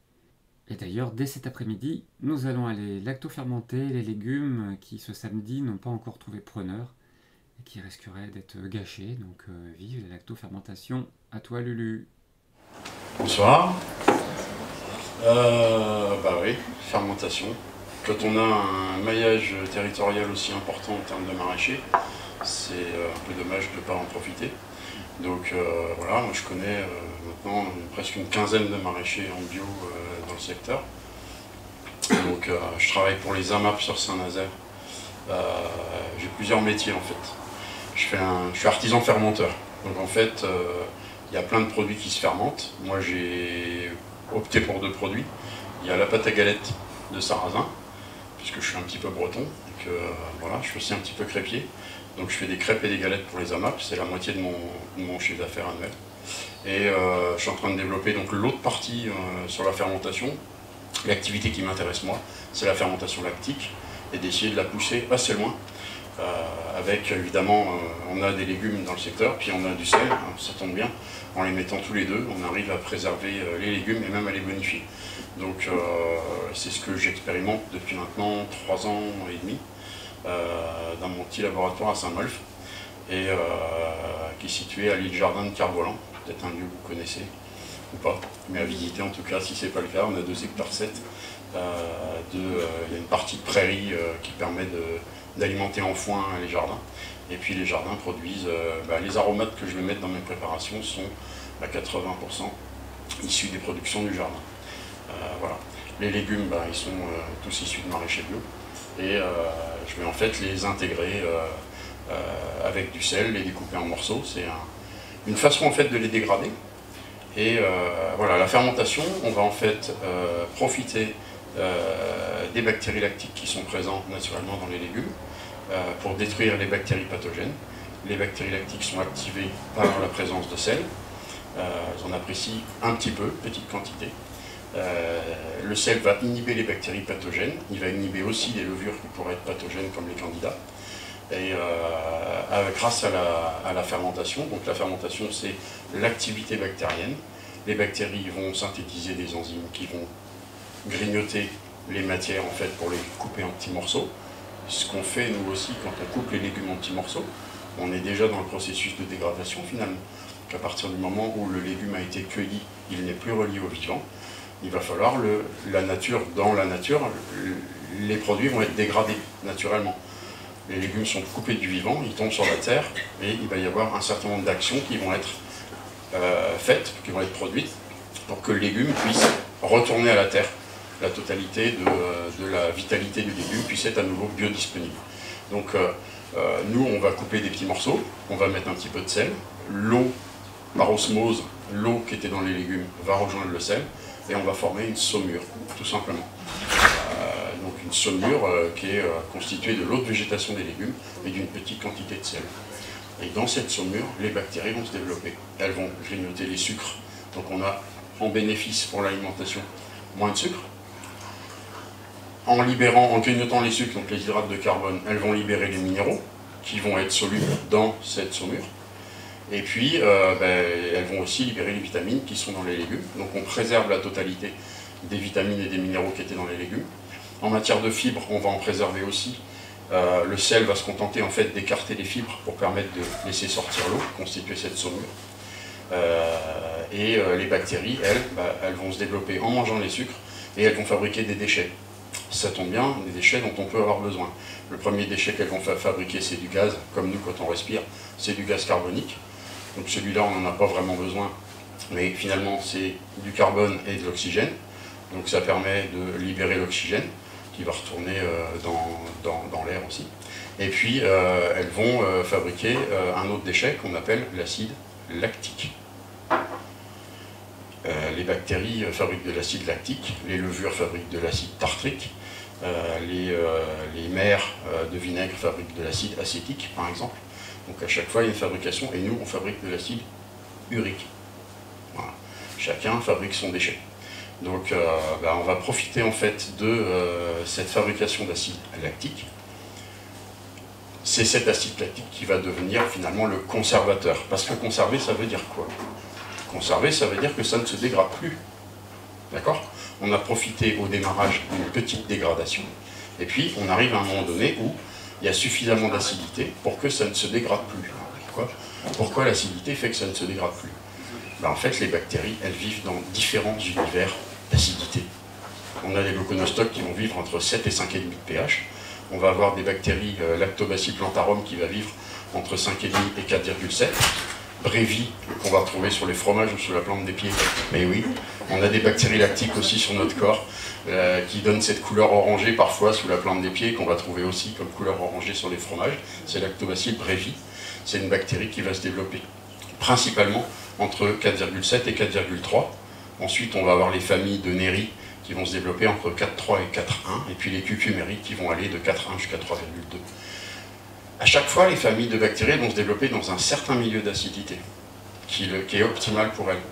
Et d'ailleurs, dès cet après-midi, nous allons aller lacto-fermenter les légumes qui, ce samedi, n'ont pas encore trouvé preneur et qui risqueraient d'être gâchés. Donc, vive la lacto-fermentation. À toi, Lulu. Bonsoir. Bah oui, fermentation. Quand on a un maillage territorial aussi important en termes de maraîchers, c'est un peu dommage de ne pas en profiter. Donc voilà, moi je connais maintenant presque une quinzaine de maraîchers en bio dans le secteur. Donc je travaille pour les AMAP sur Saint-Nazaire. J'ai plusieurs métiers en fait. Je suis artisan fermenteur. Donc en fait, il y a plein de produits qui se fermentent. Moi j'ai opté pour 2 produits. Il y a la pâte à galette de sarrasin, puisque je suis un petit peu breton. Donc voilà, je suis aussi un petit peu crêpier. Donc je fais des crêpes et des galettes pour les AMAP, c'est la moitié de mon chiffre d'affaires annuel. Et je suis en train de développer donc l'autre partie sur la fermentation. L'activité qui m'intéresse moi, c'est la fermentation lactique, et d'essayer de la pousser assez loin. Avec évidemment, on a des légumes dans le secteur, puis on a du sel, hein, ça tombe bien. En les mettant tous les deux, on arrive à préserver les légumes et même à les bonifier. Donc c'est ce que j'expérimente depuis maintenant 3 ans et demi. Dans mon petit laboratoire à Saint-Molf, et qui est situé à l'île Jardin de Carvolan, peut-être un lieu que vous connaissez ou pas, mais à visiter en tout cas si c'est pas le cas. On a 2 hectares 7, il y a une partie de prairie qui permet d'alimenter en foin les jardins, et puis les jardins produisent les aromates que je vais mettre dans mes préparations sont à 80% issus des productions du jardin. Voilà. Les légumes, ils sont tous issus de maraîchers bio. Et je vais en fait les intégrer avec du sel, les découper en morceaux. C'est une façon en fait de les dégrader. Et voilà, la fermentation, on va en fait profiter des bactéries lactiques qui sont présentes naturellement dans les légumes pour détruire les bactéries pathogènes. Les bactéries lactiques sont activées par la présence de sel. Elles en apprécient un petit peu, petite quantité. Le sel va inhiber les bactéries pathogènes, il va inhiber aussi des levures qui pourraient être pathogènes comme les candidats. Et grâce à la fermentation, donc la fermentation c'est l'activité bactérienne, les bactéries vont synthétiser des enzymes qui vont grignoter les matières en fait pour les couper en petits morceaux. Ce qu'on fait nous aussi quand on coupe les légumes en petits morceaux, on est déjà dans le processus de dégradation finalement. À partir du moment où le légume a été cueilli, il n'est plus relié au vivant. Il va falloir dans la nature, les produits vont être dégradés naturellement. Les légumes sont coupés du vivant, ils tombent sur la terre, et il va y avoir un certain nombre d'actions qui vont être faites, qui vont être produites, pour que le légume puisse retourner à la terre. La totalité de la vitalité du légume puisse être à nouveau biodisponible. Donc nous, on va couper des petits morceaux, on va mettre un petit peu de sel, l'eau, par osmose, l'eau qui était dans les légumes va rejoindre le sel, et on va former une saumure, tout simplement. Donc une saumure qui est constituée de l'eau de végétation des légumes et d'une petite quantité de sel. Et dans cette saumure, les bactéries vont se développer. Elles vont grignoter les sucres. Donc on a en bénéfice pour l'alimentation moins de sucre. En grignotant les sucres, donc les hydrates de carbone, elles vont libérer les minéraux qui vont être solubles dans cette saumure. Et puis, elles vont aussi libérer les vitamines qui sont dans les légumes. Donc on préserve la totalité des vitamines et des minéraux qui étaient dans les légumes. En matière de fibres, on va en préserver aussi. Le sel va se contenter en fait d'écarter les fibres pour permettre de laisser sortir l'eau, constituer cette saumure. Les bactéries, elles vont se développer en mangeant les sucres et elles vont fabriquer des déchets. Ça tombe bien, des déchets dont on peut avoir besoin. Le premier déchet qu'elles vont fabriquer, c'est du gaz, comme nous quand on respire, c'est du gaz carbonique. Donc celui-là, on n'en a pas vraiment besoin, mais finalement c'est du carbone et de l'oxygène. Donc ça permet de libérer l'oxygène, qui va retourner dans l'air aussi. Et puis elles vont fabriquer un autre déchet qu'on appelle l'acide lactique. Les bactéries fabriquent de l'acide lactique, les levures fabriquent de l'acide tartrique, les mers de vinaigre fabriquent de l'acide acétique, par exemple. Donc à chaque fois, il y a une fabrication, et nous, on fabrique de l'acide urique. Voilà. Chacun fabrique son déchet. Donc on va profiter en fait de cette fabrication d'acide lactique. C'est cet acide lactique qui va devenir finalement le conservateur. Parce que conserver, ça veut dire quoi? Conserver, ça veut dire que ça ne se dégrade plus. D'accord? on a profité au démarrage d'une petite dégradation, et puis on arrive à un moment donné où il y a suffisamment d'acidité pour que ça ne se dégrade plus. Pourquoi l'acidité fait que ça ne se dégrade plus? Ben, en fait, les bactéries, elles vivent dans différents univers d'acidité. On a des leuconostocs qui vont vivre entre 7 et 5,5 de pH. On va avoir des bactéries Lactobacilles plantarum qui va vivre entre 5,5 et 4,7. Brévi, qu'on va retrouver sur les fromages ou sur la plante des pieds. Mais oui, on a des bactéries lactiques aussi sur notre corps qui donnent cette couleur orangée parfois sous la plante des pieds, qu'on va trouver aussi comme couleur orangée sur les fromages. C'est Lactobacille brévi. C'est une bactérie qui va se développer principalement entre 4,7 et 4,3. Ensuite, on va avoir les familles de Neri qui vont se développer entre 4,3 et 4,1, et puis les cucuméries qui vont aller de 4,1 jusqu'à 3,2. À chaque fois, les familles de bactéries vont se développer dans un certain milieu d'acidité, qui est optimal pour elles.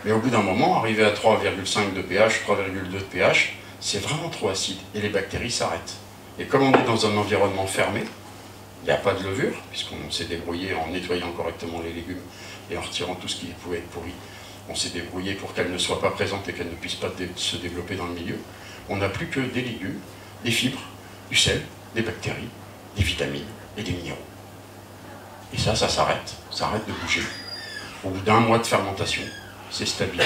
Mais au bout d'un moment, arrivé à 3,5 de pH, 3,2 de pH, c'est vraiment trop acide, et les bactéries s'arrêtent. Et comme on est dans un environnement fermé, il n'y a pas de levure, puisqu'on s'est débrouillé en nettoyant correctement les légumes et en retirant tout ce qui pouvait être pourri. On s'est débrouillé pour qu'elles ne soient pas présentes et qu'elles ne puissent pas se développer dans le milieu. On n'a plus que des légumes, des fibres, du sel, des bactéries, des vitamines et des minéraux. Et ça s'arrête. Ça arrête de bouger. Au bout d'un mois de fermentation, c'est stabilisé.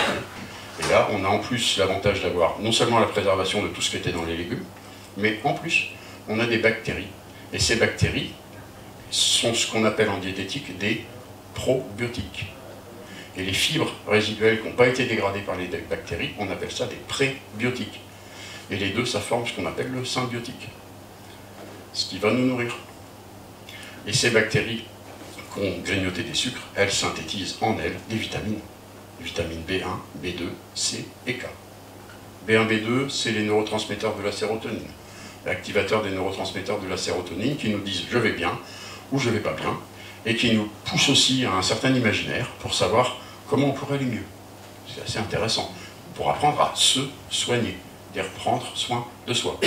Et là, on a en plus l'avantage d'avoir non seulement la préservation de tout ce qui était dans les légumes, mais en plus, on a des bactéries. Et ces bactéries sont ce qu'on appelle en diététique des probiotiques. Et les fibres résiduelles qui n'ont pas été dégradées par les bactéries, on appelle ça des prébiotiques. Et les deux, ça forme ce qu'on appelle le symbiotique, ce qui va nous nourrir. Et ces bactéries qui ont grignoté des sucres, elles synthétisent en elles des vitamines. Les vitamines B1, B2, C et K. B1, B2, c'est les neurotransmetteurs de la sérotonine. L'activateur des neurotransmetteurs de la sérotonine qui nous disent « je vais bien » ou « je vais pas bien » et qui nous pousse aussi à un certain imaginaire pour savoir comment on pourrait aller mieux. C'est assez intéressant pour apprendre à se soigner, c'est-à-dire prendre soin de soi.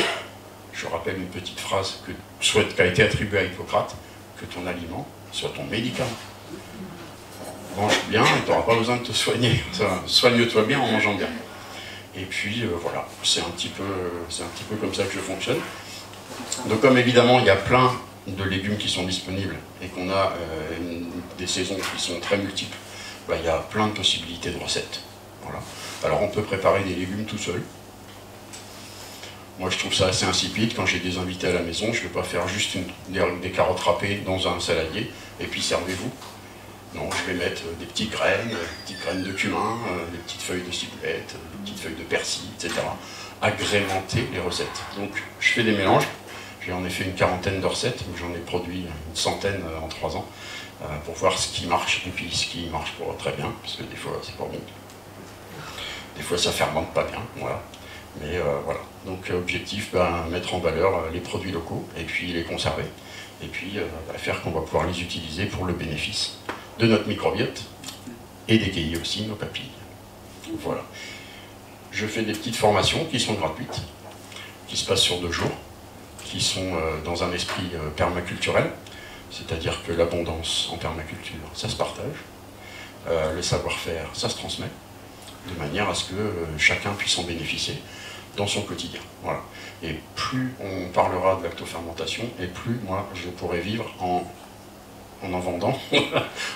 Je rappelle une petite phrase qui a été attribuée à Hippocrate, que ton aliment soit ton médicament. Mange bien et tu n'auras pas besoin de te soigner. Soigne-toi bien en mangeant bien. Et puis voilà, c'est un petit peu comme ça que je fonctionne. Donc comme évidemment il y a plein de légumes qui sont disponibles et qu'on a des saisons qui sont très multiples, bah, il y a plein de possibilités de recettes. Voilà. Alors on peut préparer des légumes tout seul. Moi je trouve ça assez insipide. Quand j'ai des invités à la maison, je ne vais pas faire juste des carottes râpées dans un saladier et puis servez-vous. Non, je vais mettre des petites graines de cumin, des petites feuilles de ciboulette, des petites feuilles de persil, etc. Agrémenter les recettes. Donc je fais des mélanges. J'ai en effet une quarantaine de recettes, j'en ai produit une centaine en 3 ans, pour voir ce qui marche et puis ce qui marche pas très bien, parce que des fois c'est pas bon. Des fois ça fermente pas bien, voilà. Mais voilà. Donc objectif, mettre en valeur les produits locaux et puis les conserver. Et puis faire qu'on va pouvoir les utiliser pour le bénéfice de notre microbiote et d'égayer aussi nos papilles. Voilà. Je fais des petites formations qui sont gratuites, qui se passent sur 2 jours, qui sont dans un esprit permaculturel, c'est-à-dire que l'abondance en permaculture, ça se partage, le savoir-faire, ça se transmet, de manière à ce que chacun puisse en bénéficier dans son quotidien. Voilà. Et plus on parlera de lactofermentation, et plus moi je pourrai vivre en vendant,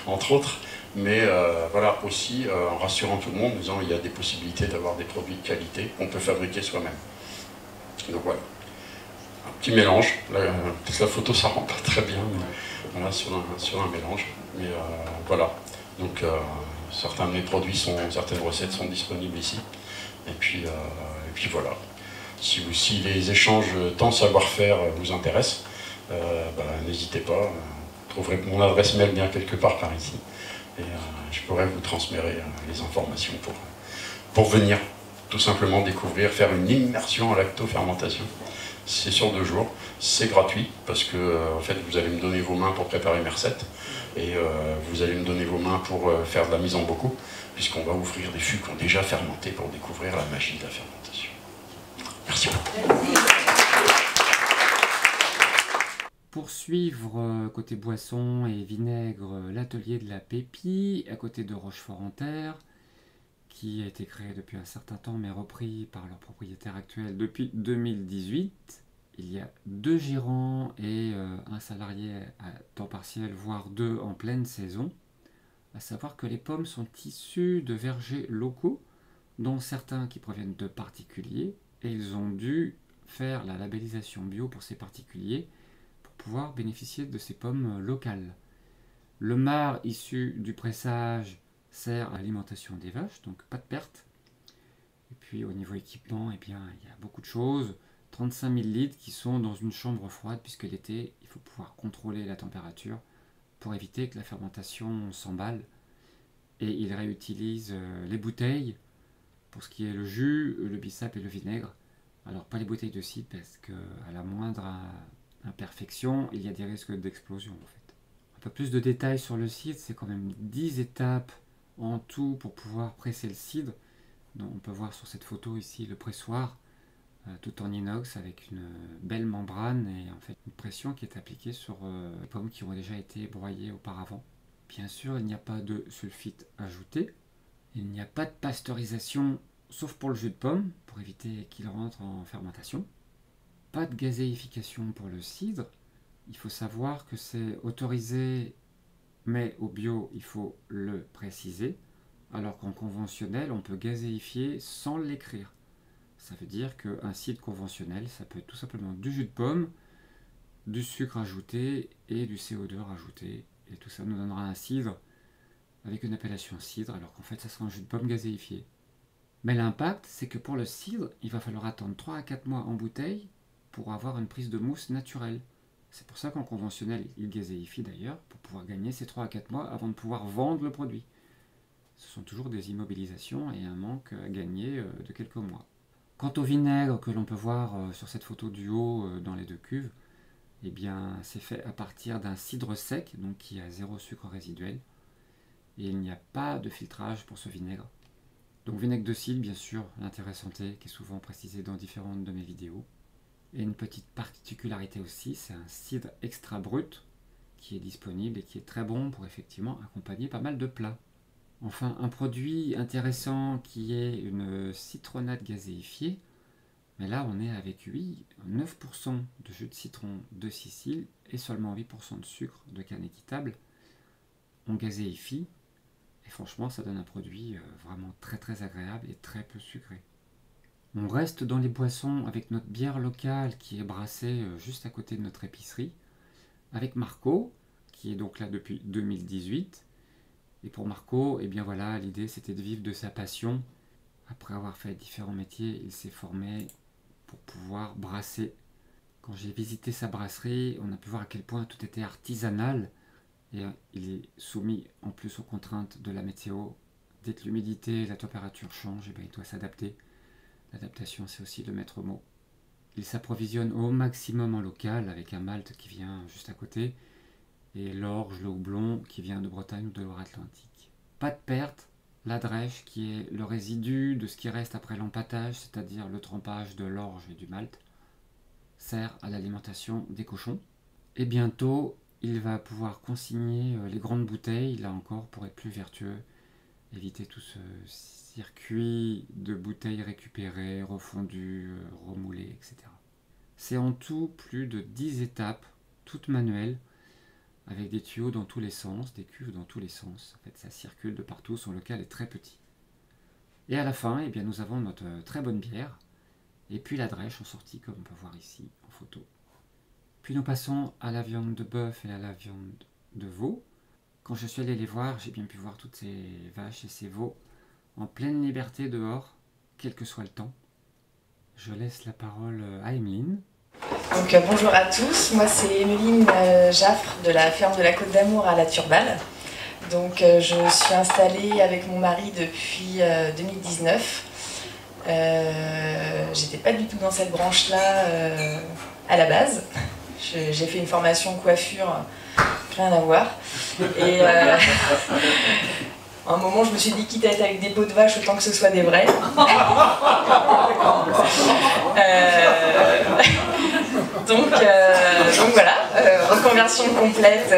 entre autres, mais voilà, aussi en rassurant tout le monde, en disant qu'il y a des possibilités d'avoir des produits de qualité qu'on peut fabriquer soi-même. Donc voilà. Un petit mélange, peut-être la photo ça rend pas très bien, mais voilà, sur un mélange. Mais voilà, donc certains de mes produits, certaines recettes sont disponibles ici. Et puis voilà. Si les échanges tant savoir-faire vous intéressent, n'hésitez pas. Vous trouverez mon adresse mail bien quelque part par ici. Et je pourrais vous transmettre les informations pour venir tout simplement découvrir, faire une immersion en lactofermentation. C'est sur 2 jours, c'est gratuit parce que en fait vous allez me donner vos mains pour préparer mes recettes et vous allez me donner vos mains pour faire de la mise en bocaux, puisqu'on va ouvrir des fûts qui ont déjà fermenté pour découvrir la magie de la fermentation. Merci beaucoup. Pour suivre côté boisson et vinaigre, l'atelier de la Pépie, à côté de Rochefort-en-Terre. qui a été créé depuis un certain temps mais repris par leur propriétaire actuel depuis 2018. Il y a 2 gérants et un salarié à temps partiel, voire 2 en pleine saison. À savoir que les pommes sont issues de vergers locaux, dont certains qui proviennent de particuliers, et ils ont dû faire la labellisation bio pour ces particuliers pour pouvoir bénéficier de ces pommes locales. Le marc issu du pressage sert à l'alimentation des vaches, donc pas de perte. Et puis au niveau équipement, eh bien, il y a beaucoup de choses. 35 000 litres qui sont dans une chambre froide, puisque l'été, il faut pouvoir contrôler la température pour éviter que la fermentation s'emballe. Et ils réutilisent les bouteilles pour ce qui est le jus, le bissap et le vinaigre. Alors pas les bouteilles de cidre, parce qu'à la moindre imperfection, il y a des risques d'explosion en fait. Un peu plus de détails sur le cidre, c'est quand même 10 étapes en tout pour pouvoir presser le cidre. Donc on peut voir sur cette photo ici le pressoir, tout en inox avec une belle membrane et en fait une pression qui est appliquée sur les pommes qui ont déjà été broyées auparavant. Bien sûr, il n'y a pas de sulfite ajouté, il n'y a pas de pasteurisation sauf pour le jus de pomme pour éviter qu'il rentre en fermentation. Pas de gazéification pour le cidre. Il faut savoir que c'est autorisé, mais au bio, il faut le préciser, alors qu'en conventionnel, on peut gazéifier sans l'écrire. Ça veut dire qu'un cidre conventionnel, ça peut être tout simplement du jus de pomme, du sucre ajouté et du CO2 rajouté. Et tout ça nous donnera un cidre avec une appellation cidre, alors qu'en fait, ça sera un jus de pomme gazéifié. Mais l'impact, c'est que pour le cidre, il va falloir attendre 3 à 4 mois en bouteille pour avoir une prise de mousse naturelle. C'est pour ça qu'en conventionnel, il gazéifie d'ailleurs, pour pouvoir gagner ces 3 à 4 mois avant de pouvoir vendre le produit. Ce sont toujours des immobilisations et un manque à gagner de quelques mois. Quant au vinaigre que l'on peut voir sur cette photo du haut dans les 2 cuves, eh bien c'est fait à partir d'un cidre sec, donc qui a 0 sucre résiduel. Et il n'y a pas de filtrage pour ce vinaigre. Donc vinaigre de cidre, bien sûr, l'intérêt santé, qui est souvent précisé dans différentes de mes vidéos. Et une petite particularité aussi, c'est un cidre extra brut qui est disponible et qui est très bon pour effectivement accompagner pas mal de plats. Enfin, un produit intéressant qui est une citronnade gazéifiée, mais là on est avec 9% de jus de citron de Sicile et seulement 8% de sucre de canne équitable. On gazéifie et franchement ça donne un produit vraiment très très agréable et très peu sucré. On reste dans les boissons avec notre bière locale qui est brassée juste à côté de notre épicerie, avec Marco, qui est donc là depuis 2018. Et pour Marco, eh bien voilà, l'idée c'était de vivre de sa passion. Après avoir fait différents métiers, il s'est formé pour pouvoir brasser. Quand j'ai visité sa brasserie, on a pu voir à quel point tout était artisanal. Et il est soumis en plus aux contraintes de la météo. Dès que l'humidité et la température changent, eh bien, il doit s'adapter. L'adaptation, c'est aussi le maître mot. Il s'approvisionne au maximum en local avec un malt qui vient juste à côté et l'orge, le houblon qui vient de Bretagne ou de Loire-Atlantique. Pas de perte, la drèche qui est le résidu de ce qui reste après l'empâtage, c'est-à-dire le trempage de l'orge et du malt, sert à l'alimentation des cochons. Et bientôt, il va pouvoir consigner les grandes bouteilles, là encore pour être plus vertueux, éviter tout ce circuit de bouteilles récupérées, refondues, remoulées, etc. C'est en tout plus de 10 étapes, toutes manuelles, avec des tuyaux dans tous les sens, des cuves dans tous les sens. En fait, ça circule de partout, son local est très petit. Et à la fin, eh bien, nous avons notre très bonne bière, et puis la drèche en sortie, comme on peut voir ici en photo. Puis nous passons à la viande de bœuf et à la viande de veau. Quand je suis allé les voir, j'ai bien pu voir toutes ces vaches et ces veaux en pleine liberté dehors, quel que soit le temps. Je laisse la parole à Emeline. Donc bonjour à tous, moi c'est Emeline Jaffre de la ferme de la Côte d'Amour à La Turballe. Donc je suis installée avec mon mari depuis 2019. J'étais pas du tout dans cette branche-là à la base. J'ai fait une formation coiffure, rien à voir. Et à un moment, je me suis dit, quitte à être avec des peaux de vache, autant que ce soit des vrais. Donc voilà, reconversion complète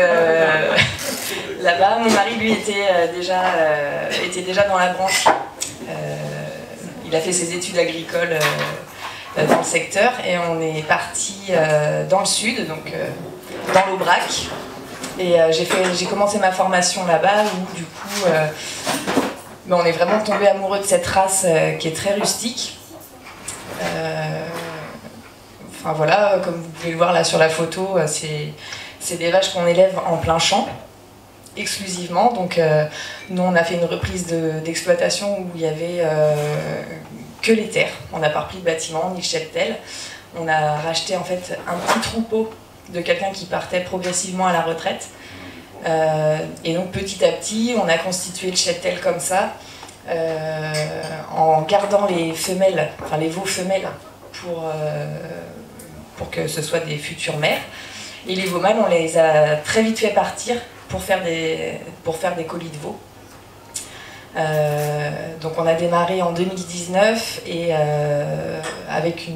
là-bas. Mon mari, lui, était déjà dans la branche il a fait ses études agricoles dans le secteur et on est parti dans le sud, donc dans l'Aubrac. Et j'ai commencé ma formation là-bas où du coup on est vraiment tombé amoureux de cette race qui est très rustique. Enfin voilà, comme vous pouvez le voir là sur la photo, c'est des vaches qu'on élève en plein champ, exclusivement. Donc nous on a fait une reprise d'exploitation où il y avait que les terres. On n'a pas repris de bâtiment ni de cheptel. On a racheté en fait un petit troupeau de quelqu'un qui partait progressivement à la retraite. Et donc petit à petit, on a constitué le cheptel comme ça, en gardant les femelles, enfin les veaux femelles, pour que ce soit des futures mères. Et les veaux mâles, on les a très vite fait partir pour faire des colis de veaux. Donc on a démarré en 2019 et avec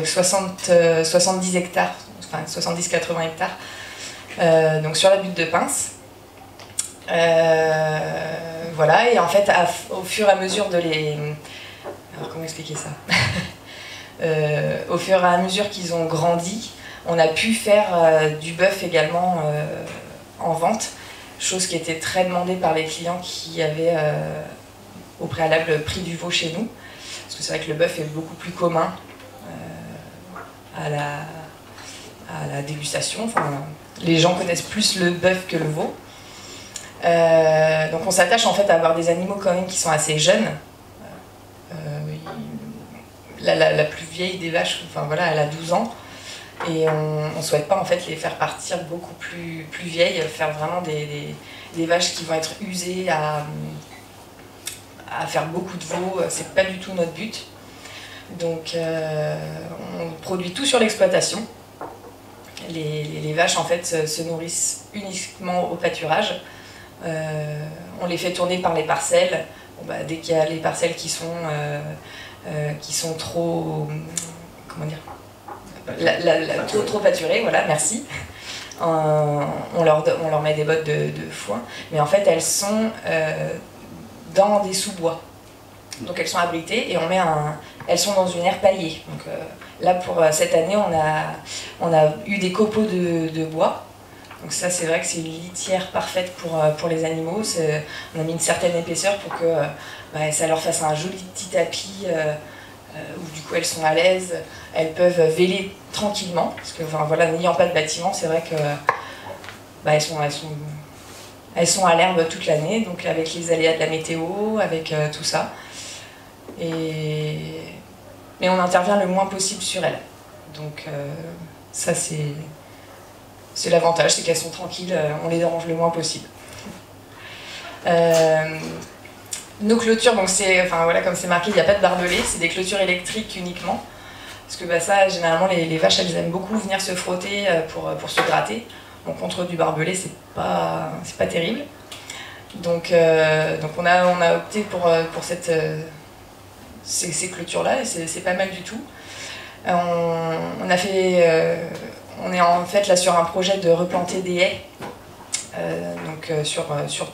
70 hectares, enfin 70-80 hectares, donc sur la butte de Pince. Voilà, et en fait au fur et à mesure de les... Alors comment expliquer ça? Au fur et à mesure qu'ils ont grandi, on a pu faire du bœuf également en vente, chose qui était très demandée par les clients qui avaient au préalable pris du veau chez nous, parce que c'est vrai que le bœuf est beaucoup plus commun à la dégustation. Enfin, les gens connaissent plus le bœuf que le veau. Donc on s'attache en fait à avoir des animaux quand même qui sont assez jeunes. La plus vieille des vaches, enfin voilà, elle a 12 ans. Et on ne souhaite pas en fait les faire partir beaucoup plus vieilles, faire vraiment des vaches qui vont être usées à faire beaucoup de veaux. C'est pas du tout notre but. Donc on produit tout sur l'exploitation. Les vaches en fait se nourrissent uniquement au pâturage. On les fait tourner par les parcelles. Bon, bah, dès qu'il y a les parcelles qui sont trop, comment dire, trop pâturées, voilà, merci. On leur met des bottes de foin, mais en fait elles sont dans des sous-bois. Donc elles sont abritées et elles sont dans une aire paillée. Donc là pour cette année on a eu des copeaux de bois. Donc ça c'est vrai que c'est une litière parfaite pour les animaux. On a mis une certaine épaisseur pour que ça leur fasse un joli petit tapis où du coup elles sont à l'aise, elles peuvent véler tranquillement. Parce que enfin, voilà, n'ayant pas de bâtiment, c'est vrai que elles sont à l'herbe toute l'année, donc avec les aléas de la météo, avec tout ça. Mais on intervient le moins possible sur elles. Donc ça c'est l'avantage, c'est qu'elles sont tranquilles, on les dérange le moins possible. Nos clôtures, donc enfin, voilà, comme c'est marqué, il n'y a pas de barbelés, c'est des clôtures électriques uniquement. Parce que ça, généralement, les vaches, elles aiment beaucoup venir se frotter pour se gratter. Donc contre du barbelé, c'est pas terrible. Donc on a opté pour ces clôtures-là, et c'est pas mal du tout. On est en fait là sur un projet de replanter des haies, sur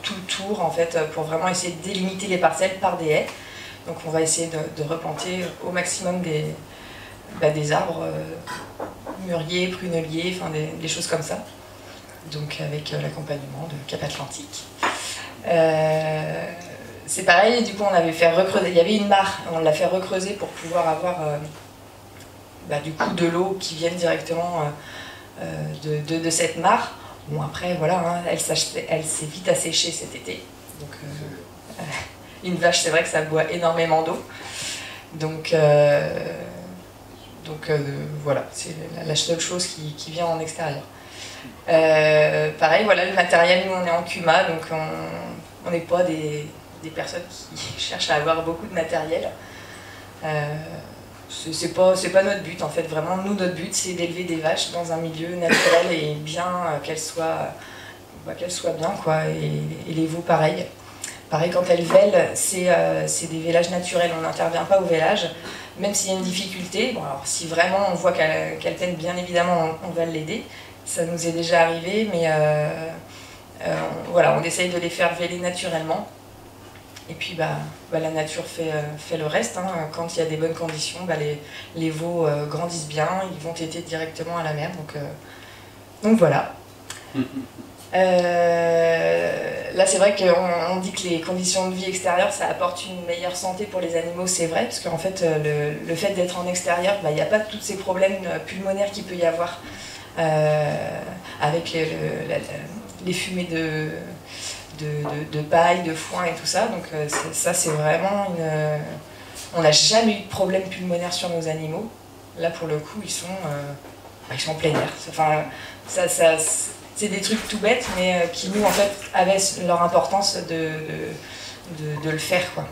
tout le tour en fait, pour vraiment essayer de délimiter les parcelles par des haies. Donc on va essayer de replanter au maximum des arbres, mûriers, pruneliers, enfin des choses comme ça. Donc avec l'accompagnement de Cap Atlantique. C'est pareil, du coup on avait fait recreuser, il y avait une mare, on l'a fait recreuser pour pouvoir avoir du coup de l'eau qui vienne directement de cette mare. Bon après voilà, hein, elle s'est vite asséchée cet été. Donc une vache, c'est vrai que ça boit énormément d'eau. Donc voilà, c'est la seule chose qui vient en extérieur. Pareil, voilà, le matériel, nous on est en CUMA, donc on n'est pas des personnes qui cherchent à avoir beaucoup de matériel. C'est pas notre but en fait, vraiment, nous notre but c'est d'élever des vaches dans un milieu naturel et bien, qu'elles soient bien quoi, et les veaux pareil. Pareil, quand elles vèlent, c'est des vélages naturels, on n'intervient pas au vélage, même s'il y a une difficulté. Bon, alors, si vraiment on voit qu'elle peine, bien évidemment, on va l'aider. Ça nous est déjà arrivé, mais voilà, on essaye de les faire véler naturellement. Et puis la nature fait le reste. Hein. Quand il y a des bonnes conditions, les veaux grandissent bien, ils vont téter directement à la mer. Donc voilà. Là c'est vrai qu'on dit que les conditions de vie extérieures ça apporte une meilleure santé pour les animaux, c'est vrai, parce qu'en fait le fait d'être en extérieur, il n'y a pas tous ces problèmes pulmonaires qu'il peut y avoir avec les fumées de paille, de foin et tout ça. Donc ça c'est vraiment on n'a jamais eu de problème pulmonaire sur nos animaux. Là pour le coup ils sont en plein air. Enfin, c'est des trucs tout bêtes, mais qui nous en fait avaient leur importance de le faire, quoi.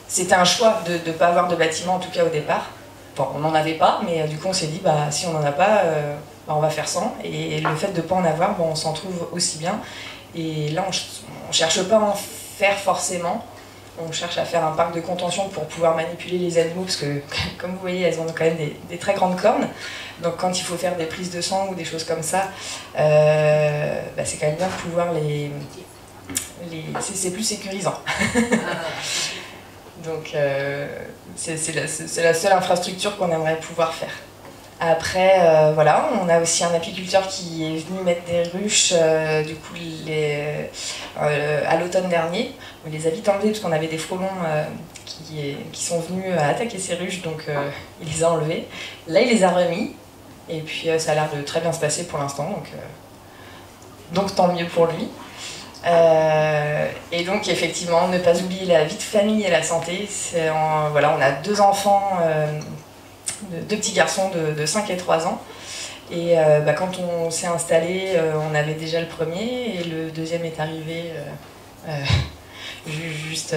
C'était un choix de ne pas avoir de bâtiment en tout cas au départ. Bon, on n'en avait pas, mais du coup on s'est dit si on n'en a pas, on va faire sans. Et le fait de ne pas en avoir, on s'en trouve aussi bien. Et là on ne cherche pas à en faire forcément. On cherche à faire un parc de contention pour pouvoir manipuler les animaux, parce que, comme vous voyez, elles ont quand même des très grandes cornes. Donc quand il faut faire des prises de sang ou des choses comme ça, c'est quand même bien de pouvoir c'est plus sécurisant. Donc c'est la seule infrastructure qu'on aimerait pouvoir faire. Après, voilà, on a aussi un apiculteur qui est venu mettre des ruches du coup, à l'automne dernier. On les a vite enlevées parce qu'on avait des frelons qui sont venus attaquer ces ruches, donc il les a enlevées. Là, il les a remis, et puis ça a l'air de très bien se passer pour l'instant, donc tant mieux pour lui. Et donc effectivement, ne pas oublier la vie de famille et la santé. Voilà, on a 2 enfants, 2 petits garçons de 5 et 3 ans. Et quand on s'est installé, on avait déjà le premier, et le deuxième est arrivé juste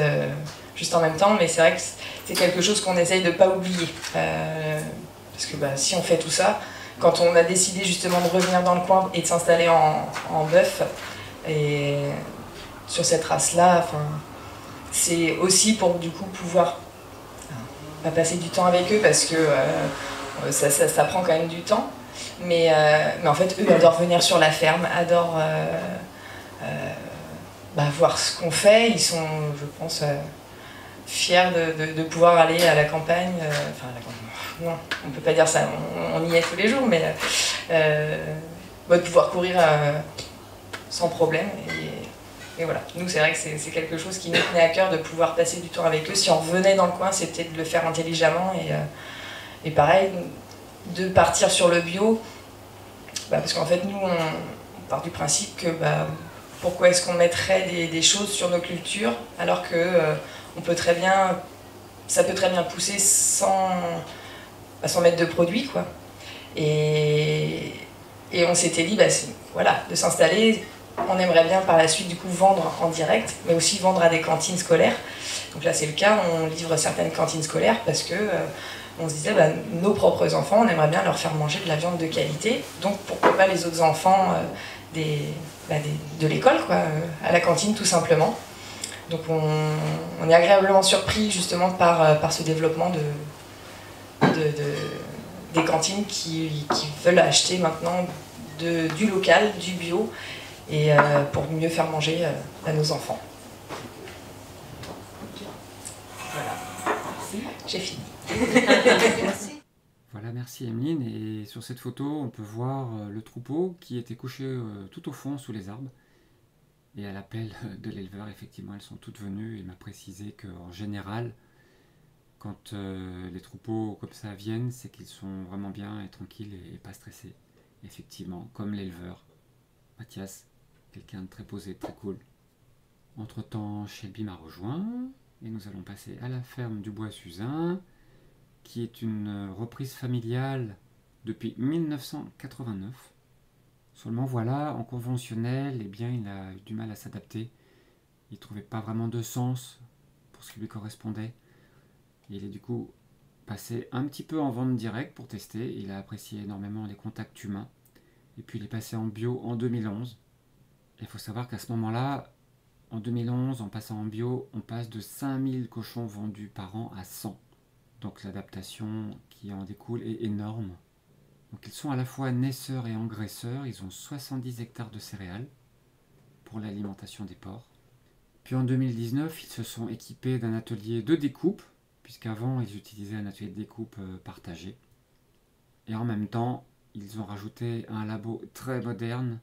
en même temps. Mais c'est vrai que c'est quelque chose qu'on essaye de ne pas oublier. Parce que si on fait tout ça, quand on a décidé justement de revenir dans le coin et de s'installer en bœuf, et sur cette race-là, c'est aussi pour du coup pouvoir passer du temps avec eux, parce que ça prend quand même du temps. Mais en fait, eux adorent venir sur la ferme, adorent voir ce qu'on fait. Ils sont, je pense, fiers de pouvoir aller à la campagne. Enfin, à la campagne, non, on ne peut pas dire ça, on y est tous les jours, mais de pouvoir courir sans problème. Et voilà, nous c'est vrai que c'est quelque chose qui nous tenait à cœur de pouvoir passer du temps avec eux. Si on revenait dans le coin, c'était de le faire intelligemment, et pareil, de partir sur le bio, parce qu'en fait nous on part du principe que pourquoi est-ce qu'on mettrait des choses sur nos cultures alors que ça peut très bien pousser sans mettre de produits, quoi. Et on s'était dit voilà, de s'installer. On aimerait bien par la suite du coup vendre en direct, mais aussi vendre à des cantines scolaires. Donc là c'est le cas, on livre certaines cantines scolaires parce que on se disait nos propres enfants, on aimerait bien leur faire manger de la viande de qualité, donc pourquoi pas les autres enfants de l'école, quoi, à la cantine tout simplement. Donc on est agréablement surpris justement par ce développement des cantines qui veulent acheter maintenant du local, du bio, et pour mieux faire manger à nos enfants. Voilà, j'ai fini. Voilà, merci Emeline. Et sur cette photo, on peut voir le troupeau qui était couché tout au fond sous les arbres. Et à l'appel de l'éleveur, effectivement, elles sont toutes venues. Il m'a précisé qu'en général, quand les troupeaux comme ça viennent, c'est qu'ils sont vraiment bien et tranquilles et pas stressés. Effectivement, comme l'éleveur, Mathias, quelqu'un de très posé, très cool. Entre-temps, Shelby m'a rejoint et nous allons passer à la ferme du Bois-Suzin, qui est une reprise familiale depuis 1989. Seulement voilà, en conventionnel, eh bien, il a eu du mal à s'adapter. Il ne trouvait pas vraiment de sens pour ce qui lui correspondait. Et il est du coup passé un petit peu en vente directe pour tester. Il a apprécié énormément les contacts humains. Et puis il est passé en bio en 2011. Il faut savoir qu'à ce moment-là, en 2011, en passant en bio, on passe de 5000 cochons vendus par an à 100. Donc l'adaptation qui en découle est énorme. Donc ils sont à la fois naisseurs et engraisseurs. Ils ont 70 hectares de céréales pour l'alimentation des porcs. Puis en 2019, ils se sont équipés d'un atelier de découpe, puisqu'avant ils utilisaient un atelier de découpe partagé. Et en même temps, ils ont rajouté un labo très moderne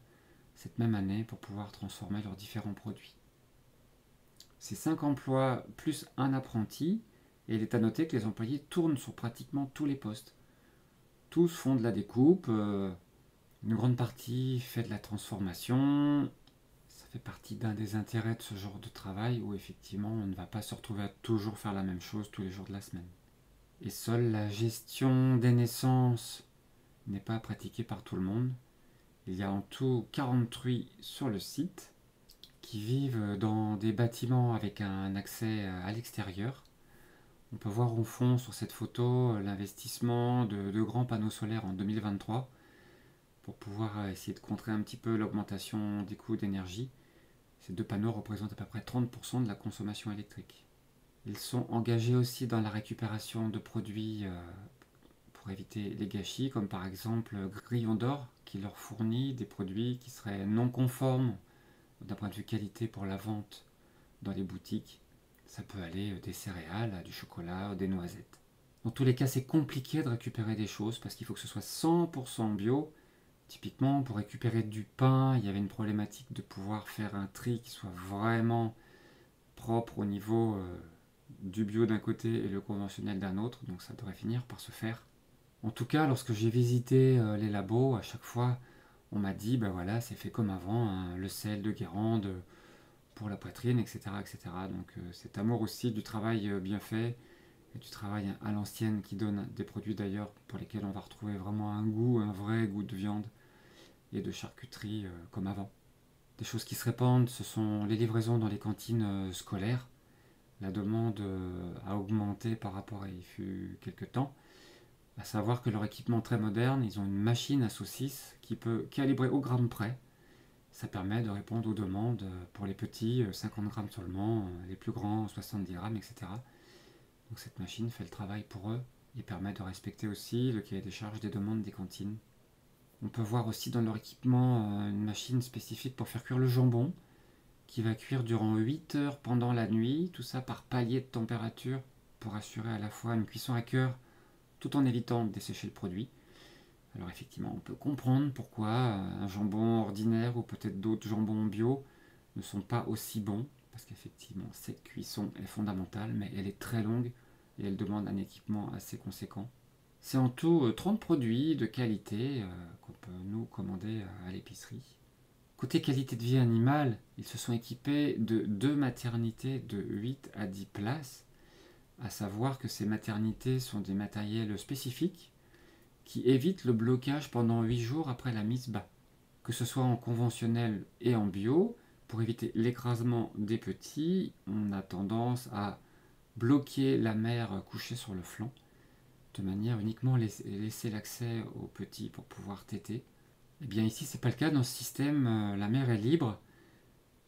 cette même année pour pouvoir transformer leurs différents produits. Ces 5 emplois plus un apprenti, et il est à noter que les employés tournent sur pratiquement tous les postes. Tous font de la découpe, une grande partie fait de la transformation. Ça fait partie d'un des intérêts de ce genre de travail où effectivement on ne va pas se retrouver à toujours faire la même chose tous les jours de la semaine. Et seule la gestion des naissances n'est pas pratiquée par tout le monde. Il y a en tout 48 sur le site qui vivent dans des bâtiments avec un accès à l'extérieur. On peut voir au fond sur cette photo l'investissement de grands panneaux solaires en 2023 pour pouvoir essayer de contrer un petit peu l'augmentation des coûts d'énergie. Ces 2 panneaux représentent à peu près 30% de la consommation électrique. Ils sont engagés aussi dans la récupération de produits pour éviter les gâchis, comme par exemple Grillon d'Or, qui leur fournit des produits qui seraient non conformes d'un point de vue qualité pour la vente dans les boutiques. Ça peut aller des céréales, du chocolat, des noisettes. Dans tous les cas, c'est compliqué de récupérer des choses parce qu'il faut que ce soit 100% bio. Typiquement, pour récupérer du pain, il y avait une problématique de pouvoir faire un tri qui soit vraiment propre au niveau du bio d'un côté et le conventionnel d'un autre, donc ça devrait finir par se faire. En tout cas, lorsque j'ai visité les labos, à chaque fois, on m'a dit, ben voilà, c'est fait comme avant, hein, le sel de Guérande pour la poitrine, etc. etc. Donc cet amour aussi du travail bien fait, et du travail à l'ancienne qui donne des produits d'ailleurs pour lesquels on va retrouver vraiment un goût, un vrai goût de viande et de charcuterie comme avant. Des choses qui se répandent, ce sont les livraisons dans les cantines scolaires. La demande a augmenté par rapport à il fut quelques temps. À savoir que leur équipement très moderne, ils ont une machine à saucisses qui peut calibrer au gramme près. Ça permet de répondre aux demandes pour les petits, 50 grammes seulement, les plus grands, 70 grammes, etc. Donc cette machine fait le travail pour eux et permet de respecter aussi le cahier des charges des demandes des cantines. On peut voir aussi dans leur équipement une machine spécifique pour faire cuire le jambon, qui va cuire durant 8 heures pendant la nuit, tout ça par palier de température pour assurer à la fois une cuisson à cœur tout en évitant de dessécher le produit. Alors effectivement, on peut comprendre pourquoi un jambon ordinaire ou peut-être d'autres jambons bio ne sont pas aussi bons, parce qu'effectivement cette cuisson est fondamentale, mais elle est très longue et elle demande un équipement assez conséquent. C'est en tout 30 produits de qualité qu'on peut nous commander à l'épicerie. Côté qualité de vie animale, ils se sont équipés de 2 maternités de 8 à 10 places, à savoir que ces maternités sont des matériels spécifiques qui évitent le blocage pendant 8 jours après la mise bas, que ce soit en conventionnel et en bio. Pour éviter l'écrasement des petits, on a tendance à bloquer la mère couchée sur le flanc, de manière uniquement laisser l'accès aux petits pour pouvoir téter. Et bien ici, c'est pas le cas. Dans ce système, la mère est libre.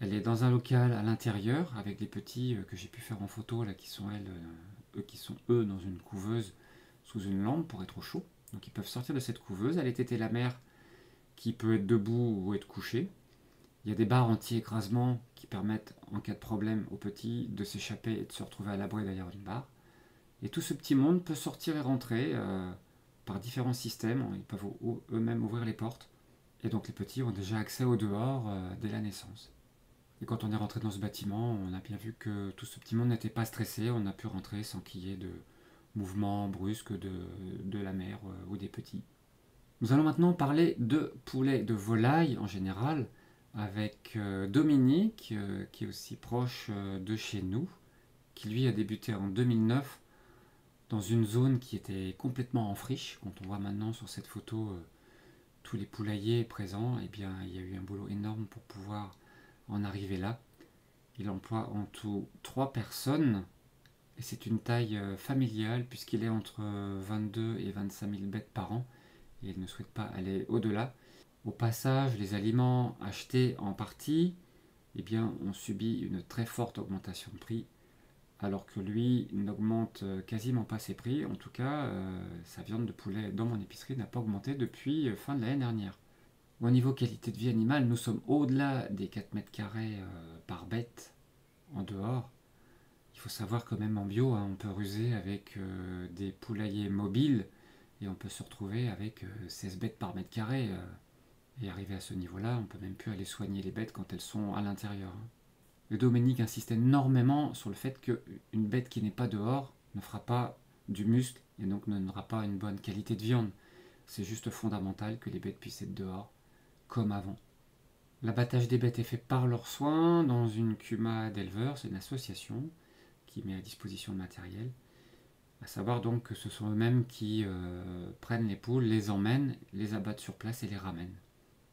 Elle est dans un local à l'intérieur avec les petits que j'ai pu faire en photo là, qui sont eux dans une couveuse sous une lampe pour être au chaud. Donc ils peuvent sortir de cette couveuse, aller téter la mère qui peut être debout ou être couchée. Il y a des barres anti-écrasement qui permettent en cas de problème aux petits de s'échapper et de se retrouver à l'abri derrière une barre. Et tout ce petit monde peut sortir et rentrer par différents systèmes. Ils peuvent eux-mêmes ouvrir les portes. Et donc les petits ont déjà accès au dehors dès la naissance. Et quand on est rentré dans ce bâtiment, on a bien vu que tout ce petit monde n'était pas stressé. On a pu rentrer sans qu'il y ait de mouvement brusque de la mère ou des petits. Nous allons maintenant parler de poulet, de volaille en général, avec Dominique, qui est aussi proche de chez nous, qui lui a débuté en 2009 dans une zone qui était complètement en friche. Quand on voit maintenant sur cette photo tous les poulaillers présents, eh bien, il y a eu un boulot énorme pour pouvoir en arriver là. Il emploie en tout 3 personnes, et c'est une taille familiale puisqu'il est entre 22 et 25 000 bêtes par an, et il ne souhaite pas aller au-delà. Au passage, les aliments achetés en partie eh bien, ont subi une très forte augmentation de prix, alors que lui n'augmente quasiment pas ses prix. En tout cas, sa viande de poulet dans mon épicerie n'a pas augmenté depuis fin de l'année dernière. Au niveau qualité de vie animale, nous sommes au-delà des 4 mètres carrés par bête en dehors. Il faut savoir que même en bio, on peut ruser avec des poulaillers mobiles et on peut se retrouver avec 16 bêtes par mètre carré. Et arrivé à ce niveau-là, on peut même plus aller soigner les bêtes quand elles sont à l'intérieur. Le Dominique insiste énormément sur le fait qu'une bête qui n'est pas dehors ne fera pas du muscle et donc ne donnera pas une bonne qualité de viande. C'est juste fondamental que les bêtes puissent être dehors, comme avant. L'abattage des bêtes est fait par leurs soins dans une CUMA d'éleveurs, c'est une association qui met à disposition le matériel. À savoir donc que ce sont eux-mêmes qui prennent les poules, les emmènent, les abattent sur place et les ramènent.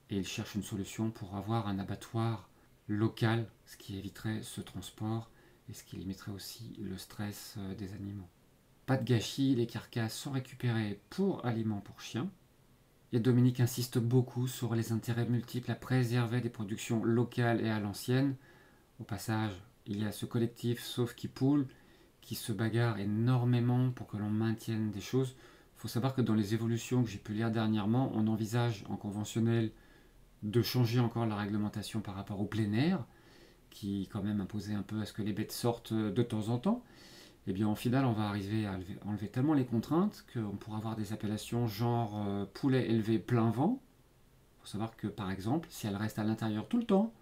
Et ils cherchent une solution pour avoir un abattoir local, ce qui éviterait ce transport et ce qui limiterait aussi le stress des animaux. Pas de gâchis, les carcasses sont récupérées pour aliments pour chiens. Et Dominique insiste beaucoup sur les intérêts multiples à préserver des productions locales et à l'ancienne. Au passage, il y a ce collectif Sauve qui Poule qui se bagarre énormément pour que l'on maintienne des choses. Il faut savoir que dans les évolutions que j'ai pu lire dernièrement, on envisage en conventionnel de changer encore la réglementation par rapport au plein air, qui quand même imposait un peu à ce que les bêtes sortent de temps en temps. Et bien en final, on va arriver à enlever tellement les contraintes qu'on pourra avoir des appellations genre poulet élevé plein vent. Il faut savoir que par exemple, si elles restent à l'intérieur tout le temps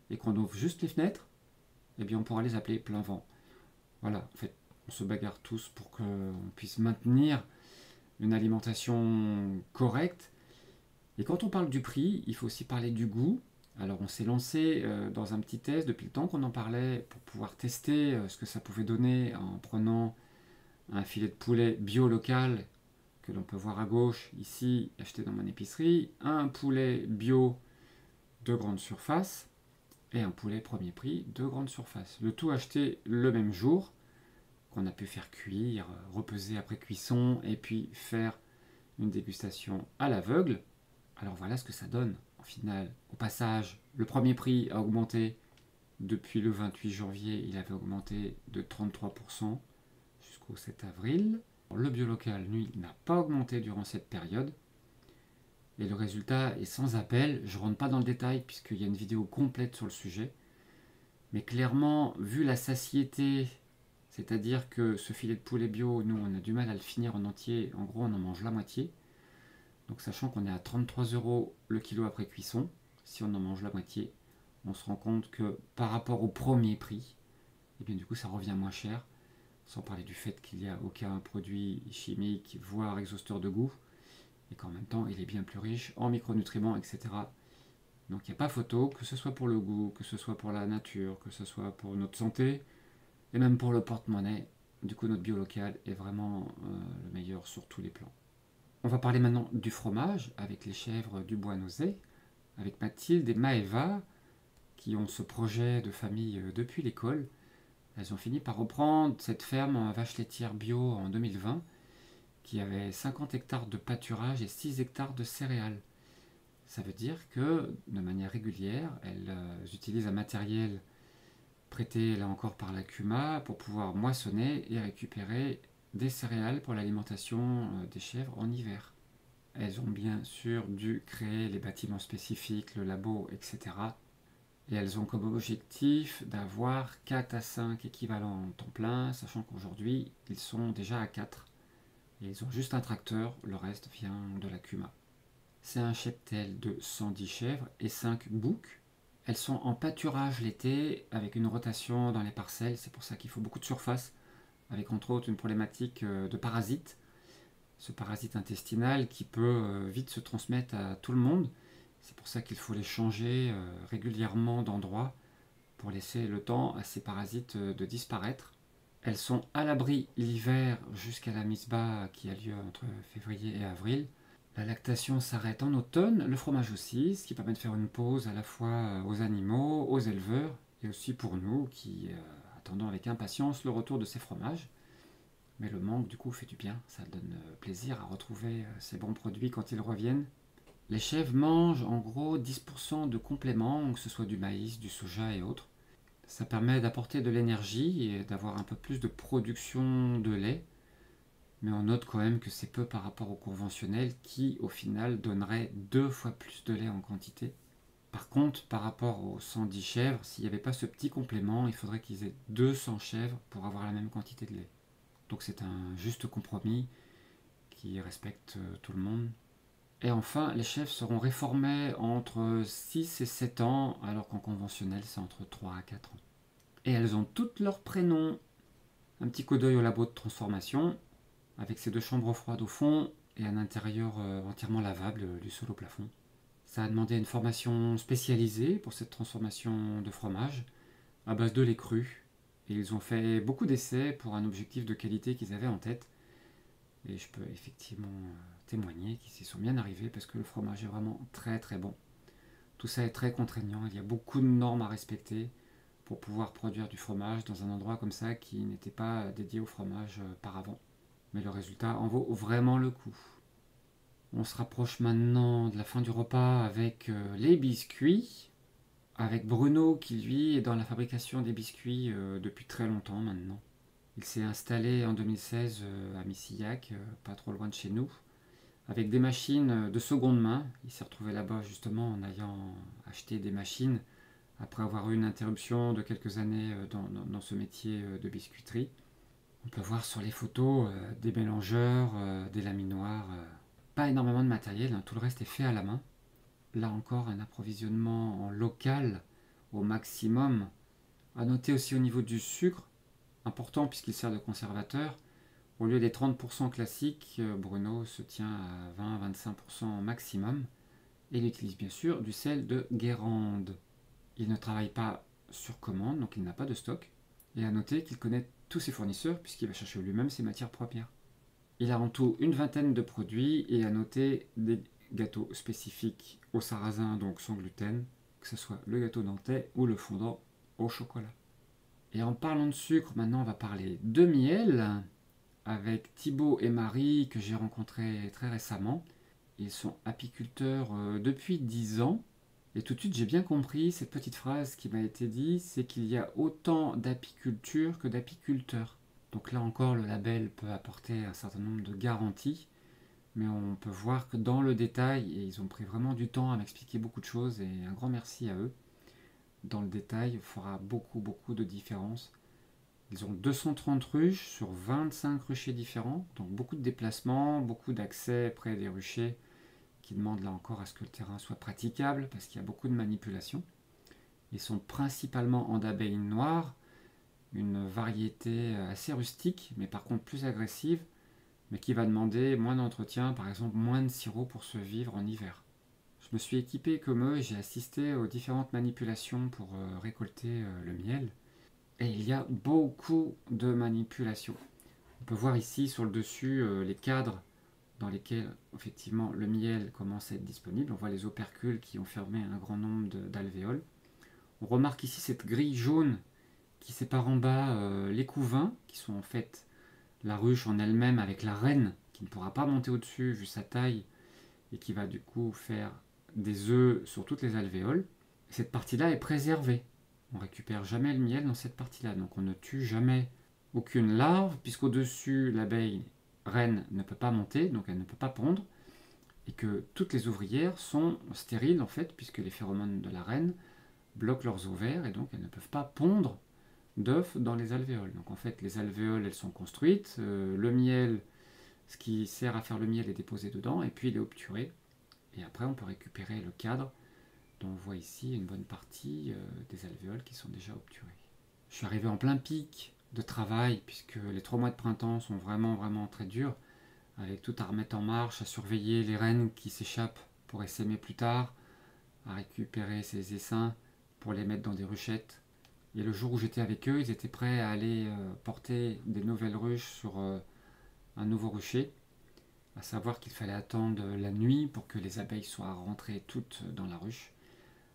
et qu'on ouvre juste les fenêtres, eh bien on pourra les appeler plein vent. Voilà, en fait, on se bagarre tous pour qu'on puisse maintenir une alimentation correcte. Et quand on parle du prix, il faut aussi parler du goût. Alors on s'est lancé dans un petit test depuis le temps qu'on en parlait pour pouvoir tester ce que ça pouvait donner en prenant un filet de poulet bio local que l'on peut voir à gauche ici acheté dans mon épicerie, un poulet bio de grande surface et un poulet premier prix de grande surface. Le tout acheté le même jour, qu'on a pu faire cuire, repeser après cuisson et puis faire une dégustation à l'aveugle. Alors voilà ce que ça donne. Au final, au passage, le premier prix a augmenté depuis le 28 janvier, il avait augmenté de 33% jusqu'au 7 avril. Le bio local, lui, n'a pas augmenté durant cette période. Et le résultat est sans appel. Je ne rentre pas dans le détail puisqu'il y a une vidéo complète sur le sujet. Mais clairement, vu la satiété, c'est-à-dire que ce filet de poulet bio, nous, on a du mal à le finir en entier. En gros, on en mange la moitié. Donc sachant qu'on est à 33 € le kilo après cuisson, si on en mange la moitié, on se rend compte que par rapport au premier prix, et bien du coup ça revient moins cher, sans parler du fait qu'il n'y a aucun produit chimique, voire exhausteur de goût, et qu'en même temps il est bien plus riche en micronutriments, etc. Donc il n'y a pas photo, que ce soit pour le goût, que ce soit pour la nature, que ce soit pour notre santé, et même pour le porte-monnaie. Du coup notre bio local est vraiment le meilleur sur tous les plans. On va parler maintenant du fromage avec les chèvres du Bois-Nosé, avec Mathilde et Maëva, qui ont ce projet de famille depuis l'école. Elles ont fini par reprendre cette ferme en vache laitière bio en 2020, qui avait 50 hectares de pâturage et 6 hectares de céréales. Ça veut dire que, de manière régulière, elles utilisent un matériel prêté là encore par la CUMA pour pouvoir moissonner et récupérer des céréales pour l'alimentation des chèvres en hiver. Elles ont bien sûr dû créer les bâtiments spécifiques, le labo, etc. Et elles ont comme objectif d'avoir 4 à 5 équivalents en temps plein, sachant qu'aujourd'hui, ils sont déjà à 4. Et ils ont juste un tracteur, le reste vient de la CUMA. C'est un cheptel de 110 chèvres et 5 boucs. Elles sont en pâturage l'été, avec une rotation dans les parcelles, c'est pour ça qu'il faut beaucoup de surface, avec entre autres une problématique de parasite, ce parasite intestinal qui peut vite se transmettre à tout le monde. C'est pour ça qu'il faut les changer régulièrement d'endroit pour laisser le temps à ces parasites de disparaître. Elles sont à l'abri l'hiver jusqu'à la mise bas qui a lieu entre février et avril. La lactation s'arrête en automne, le fromage aussi, ce qui permet de faire une pause à la fois aux animaux, aux éleveurs et aussi pour nous qui attendons avec impatience le retour de ces fromages. Mais le manque du coup fait du bien, ça donne plaisir à retrouver ces bons produits quand ils reviennent. Les chèvres mangent en gros 10% de compléments, que ce soit du maïs, du soja et autres. Ça permet d'apporter de l'énergie et d'avoir un peu plus de production de lait. Mais on note quand même que c'est peu par rapport au conventionnel qui au final donnerait 2 fois plus de lait en quantité. Par contre, par rapport aux 110 chèvres, s'il n'y avait pas ce petit complément, il faudrait qu'ils aient 200 chèvres pour avoir la même quantité de lait. Donc c'est un juste compromis qui respecte tout le monde. Et enfin, les chèvres seront réformées entre 6 et 7 ans, alors qu'en conventionnel, c'est entre 3 à 4 ans. Et elles ont toutes leurs prénoms. Un petit coup d'œil au labo de transformation, avec ses 2 chambres froides au fond et un intérieur entièrement lavable du sol au plafond. Ça a demandé une formation spécialisée pour cette transformation de fromage, à base de lait cru. Et ils ont fait beaucoup d'essais pour un objectif de qualité qu'ils avaient en tête. Et je peux effectivement témoigner qu'ils s'y sont bien arrivés parce que le fromage est vraiment très très bon. Tout ça est très contraignant, il y a beaucoup de normes à respecter pour pouvoir produire du fromage dans un endroit comme ça qui n'était pas dédié au fromage par avant. Mais le résultat en vaut vraiment le coup. On se rapproche maintenant de la fin du repas avec les biscuits, avec Bruno qui lui est dans la fabrication des biscuits depuis très longtemps maintenant. Il s'est installé en 2016 à Missillac, pas trop loin de chez nous, avec des machines de seconde main. Il s'est retrouvé là-bas justement en ayant acheté des machines après avoir eu une interruption de quelques années dans ce métier de biscuiterie. On peut voir sur les photos des mélangeurs, des laminoirs, pas énormément de matériel, hein, tout le reste est fait à la main. Là encore, un approvisionnement en local au maximum. À noter aussi au niveau du sucre, important puisqu'il sert de conservateur. Au lieu des 30% classiques, Bruno se tient à 20-25% maximum. Et il utilise bien sûr du sel de Guérande. Il ne travaille pas sur commande, donc il n'a pas de stock. Et à noter qu'il connaît tous ses fournisseurs puisqu'il va chercher lui-même ses matières premières. Il a en tout une vingtaine de produits et à noter des gâteaux spécifiques au sarrasin, donc sans gluten, que ce soit le gâteau nantais ou le fondant au chocolat. Et en parlant de sucre, maintenant on va parler de miel avec Thibaut et Marie que j'ai rencontrés très récemment. Ils sont apiculteurs depuis 10 ans. Et tout de suite j'ai bien compris cette petite phrase qui m'a été dite, c'est qu'il y a autant d'apiculture que d'apiculteurs. Donc là encore, le label peut apporter un certain nombre de garanties, mais on peut voir que dans le détail, et ils ont pris vraiment du temps à m'expliquer beaucoup de choses, et un grand merci à eux. Dans le détail, il fera beaucoup de différences. Ils ont 230 ruches sur 25 ruchers différents, donc beaucoup de déplacements, beaucoup d'accès près des ruchers, qui demandent là encore à ce que le terrain soit praticable, parce qu'il y a beaucoup de manipulations. Ils sont principalement en d'abeilles noires, une variété assez rustique, mais par contre plus agressive, mais qui va demander moins d'entretien, par exemple moins de sirop pour se vivre en hiver. Je me suis équipé comme eux et j'ai assisté aux différentes manipulations pour récolter le miel. Et il y a beaucoup de manipulations. On peut voir ici sur le dessus les cadres dans lesquels effectivement le miel commence à être disponible. On voit les opercules qui ont fermé un grand nombre d'alvéoles. On remarque ici cette grille jaune qui sépare en bas les couvains, qui sont en fait la ruche en elle-même avec la reine, qui ne pourra pas monter au-dessus vu sa taille, et qui va du coup faire des œufs sur toutes les alvéoles. Cette partie-là est préservée. On ne récupère jamais le miel dans cette partie-là, donc on ne tue jamais aucune larve, puisqu'au-dessus, l'abeille reine ne peut pas monter, donc elle ne peut pas pondre, et que toutes les ouvrières sont stériles en fait, puisque les phéromones de la reine bloquent leurs ovaires, et donc elles ne peuvent pas pondre d'œufs dans les alvéoles. Donc en fait, les alvéoles, elles sont construites, le miel, ce qui sert à faire le miel est déposé dedans, et puis il est obturé, et après on peut récupérer le cadre, dont on voit ici une bonne partie des alvéoles qui sont déjà obturées. Je suis arrivé en plein pic de travail, puisque les 3 mois de printemps sont vraiment très durs, avec tout à remettre en marche, à surveiller les reines qui s'échappent pour essaimer plus tard, à récupérer ces essaims pour les mettre dans des ruchettes. Et le jour où j'étais avec eux, ils étaient prêts à aller porter des nouvelles ruches sur un nouveau rucher, à savoir qu'il fallait attendre la nuit pour que les abeilles soient rentrées toutes dans la ruche.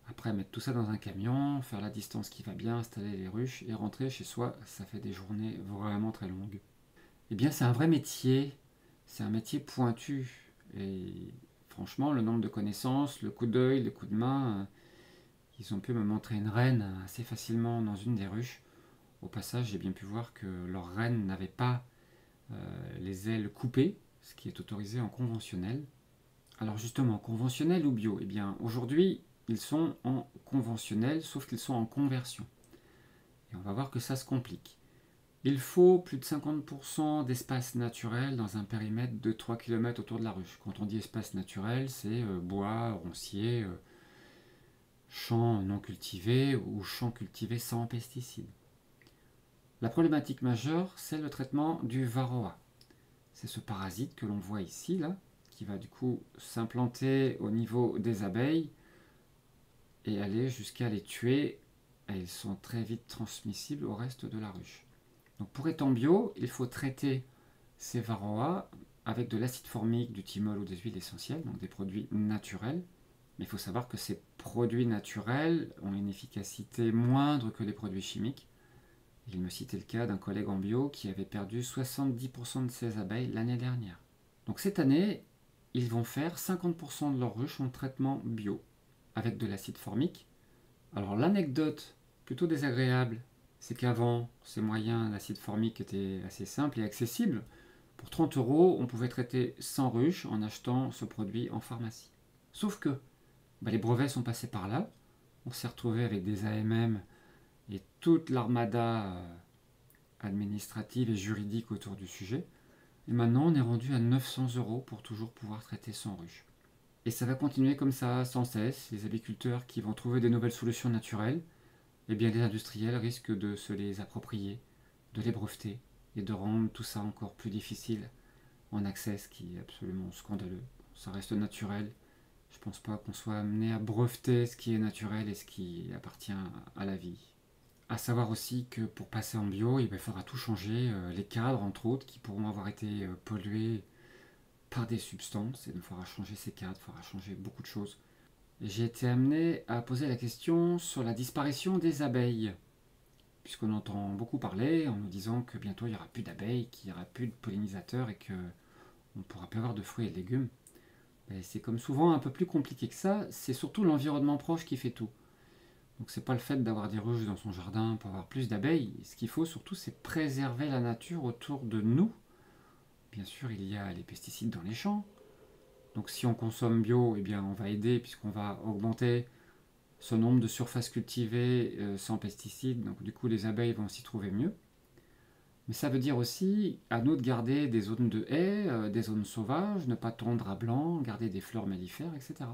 Après, mettre tout ça dans un camion, faire la distance qui va bien, installer les ruches et rentrer chez soi, ça fait des journées vraiment très longues. Eh bien, c'est un vrai métier, c'est un métier pointu. Et franchement, le nombre de connaissances, le coup d'œil, le coup de main, ils ont pu me montrer une reine assez facilement dans une des ruches. Au passage, j'ai bien pu voir que leur reine n'avait pas les ailes coupées, ce qui est autorisé en conventionnel. Alors justement, conventionnel ou bio? Eh bien, aujourd'hui, ils sont en conventionnel, sauf qu'ils sont en conversion. Et on va voir que ça se complique. Il faut plus de 50% d'espace naturel dans un périmètre de 3 km autour de la ruche. Quand on dit espace naturel, c'est bois, roncier, champs non cultivés ou champs cultivés sans pesticides. La problématique majeure, c'est le traitement du varroa. C'est ce parasite que l'on voit ici, là, qui va du coup s'implanter au niveau des abeilles et aller jusqu'à les tuer. Et ils sont très vite transmissibles au reste de la ruche. Donc pour être en bio, il faut traiter ces varroas avec de l'acide formique, du thymol ou des huiles essentielles, donc des produits naturels. Mais il faut savoir que ces produits naturels ont une efficacité moindre que les produits chimiques. Il me citait le cas d'un collègue en bio qui avait perdu 70% de ses abeilles l'année dernière. Donc cette année, ils vont faire 50% de leurs ruches en traitement bio, avec de l'acide formique. Alors l'anecdote plutôt désagréable, c'est qu'avant, ces moyens d'acide formique étaient assez simples et accessibles. Pour 30 €, on pouvait traiter 100 ruches en achetant ce produit en pharmacie. Sauf que les brevets sont passés par là, on s'est retrouvé avec des AMM et toute l'armada administrative et juridique autour du sujet. Et maintenant, on est rendu à 900 € pour toujours pouvoir traiter 100 ruches. Et ça va continuer comme ça sans cesse. Les apiculteurs qui vont trouver des nouvelles solutions naturelles, eh bien les industriels risquent de se les approprier, de les breveter et de rendre tout ça encore plus difficile en accès, ce qui est absolument scandaleux. Ça reste naturel. Je pense pas qu'on soit amené à breveter ce qui est naturel et ce qui appartient à la vie. À savoir aussi que pour passer en bio, il faudra tout changer, les cadres entre autres, qui pourront avoir été pollués par des substances, et il faudra changer ces cadres, il faudra changer beaucoup de choses. J'ai été amené à poser la question sur la disparition des abeilles, puisqu'on entend beaucoup parler en nous disant que bientôt il n'y aura plus d'abeilles, qu'il n'y aura plus de pollinisateurs et qu'on ne pourra plus avoir de fruits et de légumes. C'est comme souvent un peu plus compliqué que ça, c'est surtout l'environnement proche qui fait tout. Donc c'est pas le fait d'avoir des ruches dans son jardin pour avoir plus d'abeilles, ce qu'il faut surtout c'est préserver la nature autour de nous. Bien sûr il y a les pesticides dans les champs, donc si on consomme bio, eh bien on va aider puisqu'on va augmenter ce nombre de surfaces cultivées sans pesticides, donc du coup les abeilles vont s'y trouver mieux. Mais ça veut dire aussi à nous de garder des zones de haies, des zones sauvages, ne pas tondre à blanc, garder des fleurs mellifères, etc.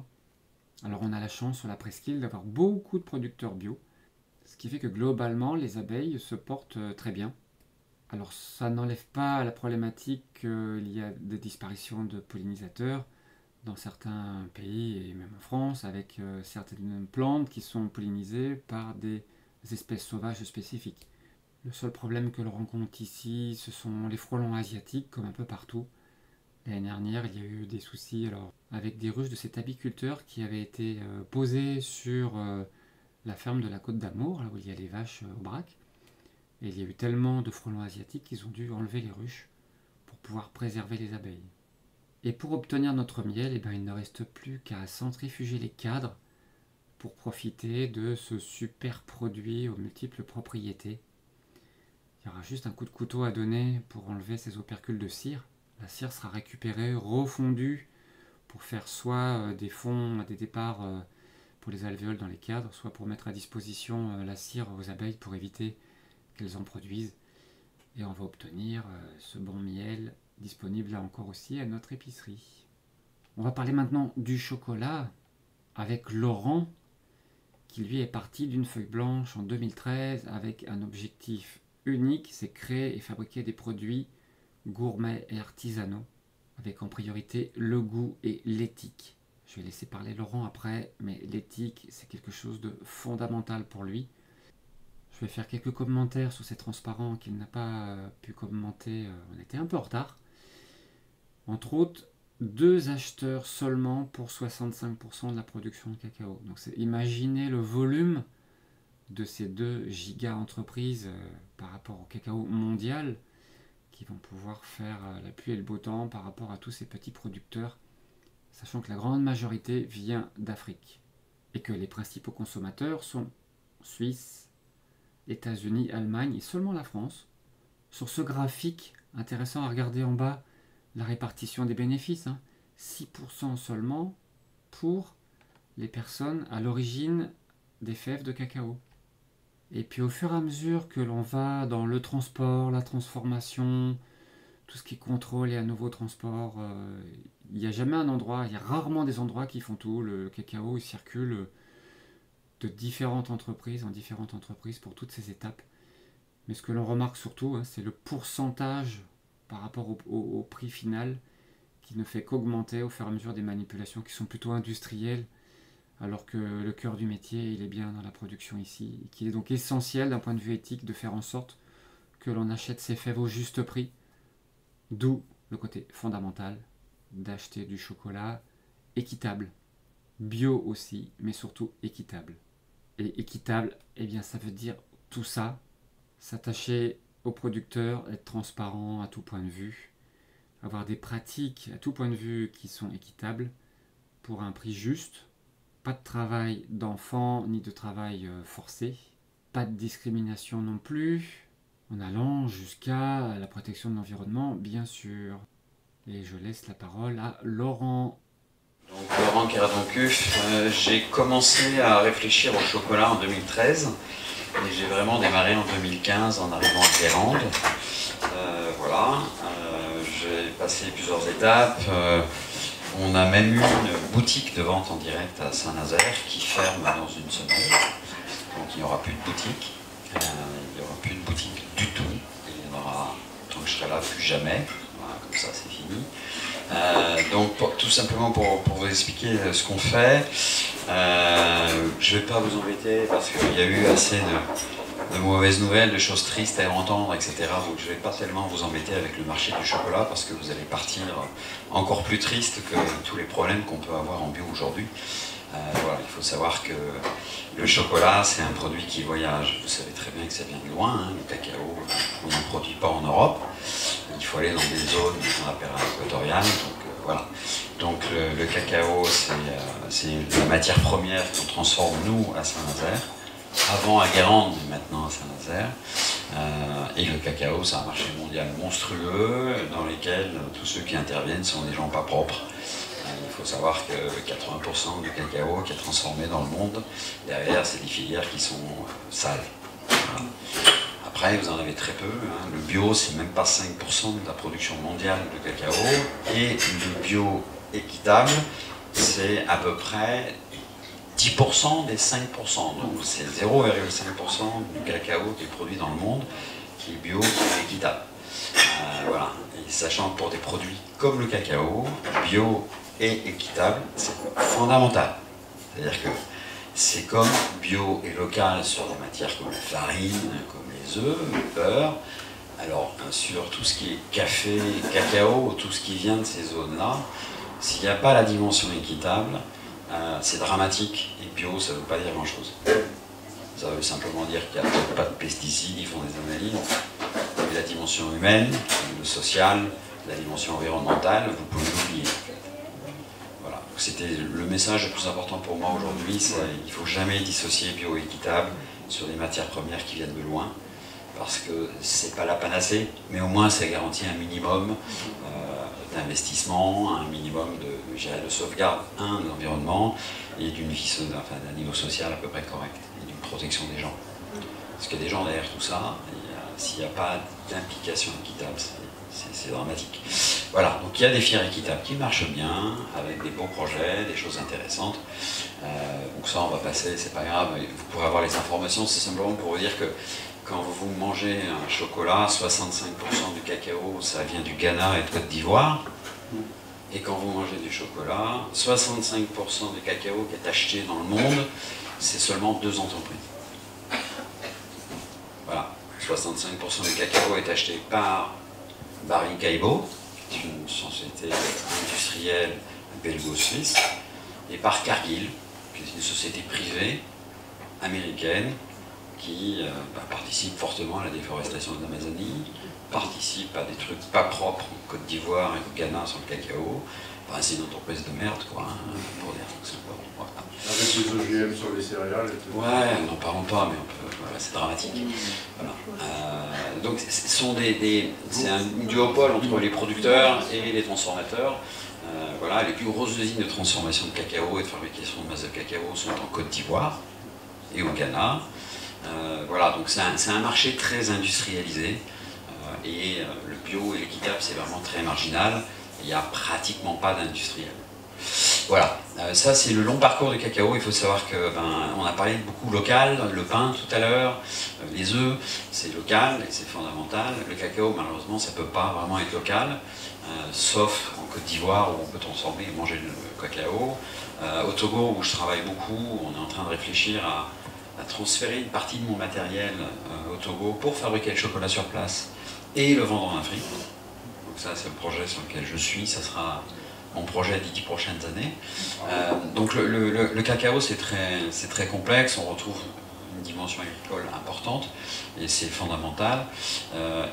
Alors on a la chance sur la presqu'île d'avoir beaucoup de producteurs bio, ce qui fait que globalement les abeilles se portent très bien. Alors ça n'enlève pas la problématique qu'il y a des disparitions de pollinisateurs dans certains pays et même en France avec certaines plantes qui sont pollinisées par des espèces sauvages spécifiques. Le seul problème que l'on rencontre ici, ce sont les frelons asiatiques comme un peu partout. L'année dernière, il y a eu des soucis avec des ruches de cet apiculteur qui avaient été posées sur la ferme de la Côte d'Amour, là où il y a les vaches au braque. Et il y a eu tellement de frelons asiatiques qu'ils ont dû enlever les ruches pour pouvoir préserver les abeilles. Et pour obtenir notre miel, il ne reste plus qu'à centrifuger les cadres pour profiter de ce super produit aux multiples propriétés. Il y aura juste un coup de couteau à donner pour enlever ces opercules de cire. La cire sera récupérée, refondue pour faire soit des fonds à des départs pour les alvéoles dans les cadres, soit pour mettre à disposition la cire aux abeilles pour éviter qu'elles en produisent. Et on va obtenir ce bon miel disponible là encore aussi à notre épicerie. On va parler maintenant du chocolat avec Laurent qui lui est parti d'une feuille blanche en 2013 avec un objectif unique, c'est créer et fabriquer des produits gourmets et artisanaux avec en priorité le goût et l'éthique. Je vais laisser parler Laurent après, mais l'éthique c'est quelque chose de fondamental pour lui. Je vais faire quelques commentaires sur ces transparents qu'il n'a pas pu commenter, on était un peu en retard. Entre autres, 2 acheteurs seulement pour 65% de la production de cacao. Donc imaginez le volume de ces 2 giga-entreprises par rapport au cacao mondial qui vont pouvoir faire la pluie et le beau temps par rapport à tous ces petits producteurs, sachant que la grande majorité vient d'Afrique et que les principaux consommateurs sont Suisse, États-Unis, Allemagne et seulement la France. Sur ce graphique, intéressant à regarder en bas, la répartition des bénéfices, 6% seulement pour les personnes à l'origine des fèves de cacao. Et puis au fur et à mesure que l'on va dans le transport, la transformation, tout ce qui est contrôle et à nouveau transport, il n'y a jamais un endroit, il y a rarement des endroits qui font tout. Le cacao il circule de différentes entreprises en différentes entreprises pour toutes ces étapes. Mais ce que l'on remarque surtout, c'est le pourcentage par rapport au prix final qui ne fait qu'augmenter au fur et à mesure des manipulations qui sont plutôt industrielles, alors que le cœur du métier il est bien dans la production ici, et qu'il est donc essentiel d'un point de vue éthique de faire en sorte que l'on achète ces fèves au juste prix, d'où le côté fondamental d'acheter du chocolat équitable, bio aussi, mais surtout équitable. Et équitable, eh bien ça veut dire tout ça, s'attacher aux producteurs, être transparent à tout point de vue, avoir des pratiques à tout point de vue qui sont équitables pour un prix juste, pas de travail d'enfant ni de travail forcé, pas de discrimination non plus, en allant jusqu'à la protection de l'environnement, bien sûr. Et je laisse la parole à Laurent. Donc Laurent Keradonkuf, j'ai commencé à réfléchir au chocolat en 2013 et j'ai vraiment démarré en 2015 en arrivant à Guérande. Voilà, j'ai passé plusieurs étapes. On a même eu une boutique de vente en direct à Saint-Nazaire qui ferme dans une semaine. Donc il n'y aura plus de boutique. Il n'y aura plus de boutique du tout. Il y en aura, tant que je serai là, plus jamais. Voilà, comme ça c'est fini. Donc tout simplement pour vous expliquer ce qu'on fait, je ne vais pas vous embêter parce qu'il y a eu assez de mauvaises nouvelles, de choses tristes à entendre, etc. Donc je ne vais pas tellement vous embêter avec le marché du chocolat parce que vous allez partir encore plus triste que tous les problèmes qu'on peut avoir en bio aujourd'hui. Voilà, il faut savoir que le chocolat, c'est un produit qui voyage. Vous savez très bien que ça vient de loin, hein. Le cacao, on n'en produit pas en Europe. Il faut aller dans des zones qu'on appelle équatoriales. Donc voilà. Donc le cacao, c'est la matière première qu'on transforme nous à Saint-Nazaire. Avant à Guérande, mais maintenant à Saint-Nazaire. Et le cacao, c'est un marché mondial monstrueux dans lequel tous ceux qui interviennent sont des gens pas propres. Il faut savoir que 80% du cacao qui est transformé dans le monde, derrière, c'est des filières qui sont sales. Voilà. Après, vous en avez très peu. Hein. Le bio, c'est même pas 5% de la production mondiale de cacao. Et le bio équitable, c'est à peu près 10% des 5%. Donc c'est 0,5% du cacao qui est produit dans le monde qui est bio, qui est équitable. Voilà. Et sachant que pour des produits comme le cacao, bio et équitable, c'est fondamental. C'est-à-dire que c'est comme bio et local sur des matières comme la farine, comme les œufs, le beurre. Alors bien sûr, tout ce qui est café, cacao, tout ce qui vient de ces zones-là, s'il n'y a pas la dimension équitable, c'est dramatique. Et bio, ça ne veut pas dire grand-chose. Ça veut simplement dire qu'il n'y a pas de pesticides, ils font des analyses. Et la dimension humaine, le social, la dimension environnementale, vous pouvez l'oublier. Voilà. C'était le message le plus important pour moi aujourd'hui, c'est qu'il ne faut jamais dissocier bio et équitable sur des matières premières qui viennent de loin, parce que c'est pas la panacée, mais au moins ça garantit un minimum d'investissement, un minimum de sauvegarde, de l'environnement et d'une vie, enfin, d'un niveau social à peu près correct, et d'une protection des gens. Parce qu'il y a des gens derrière tout ça, et s'il n'y a pas d'implication équitable, c'est dramatique. Voilà, donc il y a des filières équitables qui marchent bien, avec des beaux projets, des choses intéressantes. Donc ça, on va passer, c'est pas grave, vous pourrez avoir les informations, c'est simplement pour vous dire que quand vous mangez un chocolat, 65% du cacao, ça vient du Ghana et de Côte d'Ivoire. Et quand vous mangez du chocolat, 65% du cacao qui est acheté dans le monde, c'est seulement 2 entreprises. Voilà, 65% du cacao est acheté par Barry Callebaut, qui est une société industrielle belgo-suisse, et par Cargill, qui est une société privée américaine qui participe fortement à la déforestation de l'Amazonie, participe à des trucs pas propres en Côte d'Ivoire et au Ghana sur le cacao. Enfin, c'est une entreprise de merde, quoi, hein, pour dire que c'est pas bon. Voilà. Avec les OGM sur les céréales et tout. Ouais, n'en parlons pas, mais voilà, c'est dramatique. Voilà. Donc, c'est un duopole entre les producteurs et les transformateurs. Voilà, les plus grosses usines de transformation de cacao et de fabrication de masse de cacao sont en Côte d'Ivoire et au Ghana. Voilà, donc c'est un marché très industrialisé et le bio et l'équitable c'est vraiment très marginal. Il n'y a pratiquement pas d'industriel. Voilà, ça c'est le long parcours du cacao. Il faut savoir que on a parlé beaucoup local, le pain tout à l'heure, les œufs, c'est local et c'est fondamental. Le cacao, malheureusement, ça ne peut pas vraiment être local, sauf en Côte d'Ivoire où on peut transformer et manger le cacao. Au Togo, où je travaille beaucoup, on est en train de réfléchir à transférer une partie de mon matériel au Togo pour fabriquer le chocolat sur place et le vendre en Afrique. Donc ça, c'est le projet sur lequel je suis, ça sera mon projet des 10 prochaines années. Donc le cacao, c'est très complexe, on retrouve une dimension agricole importante, et c'est fondamental.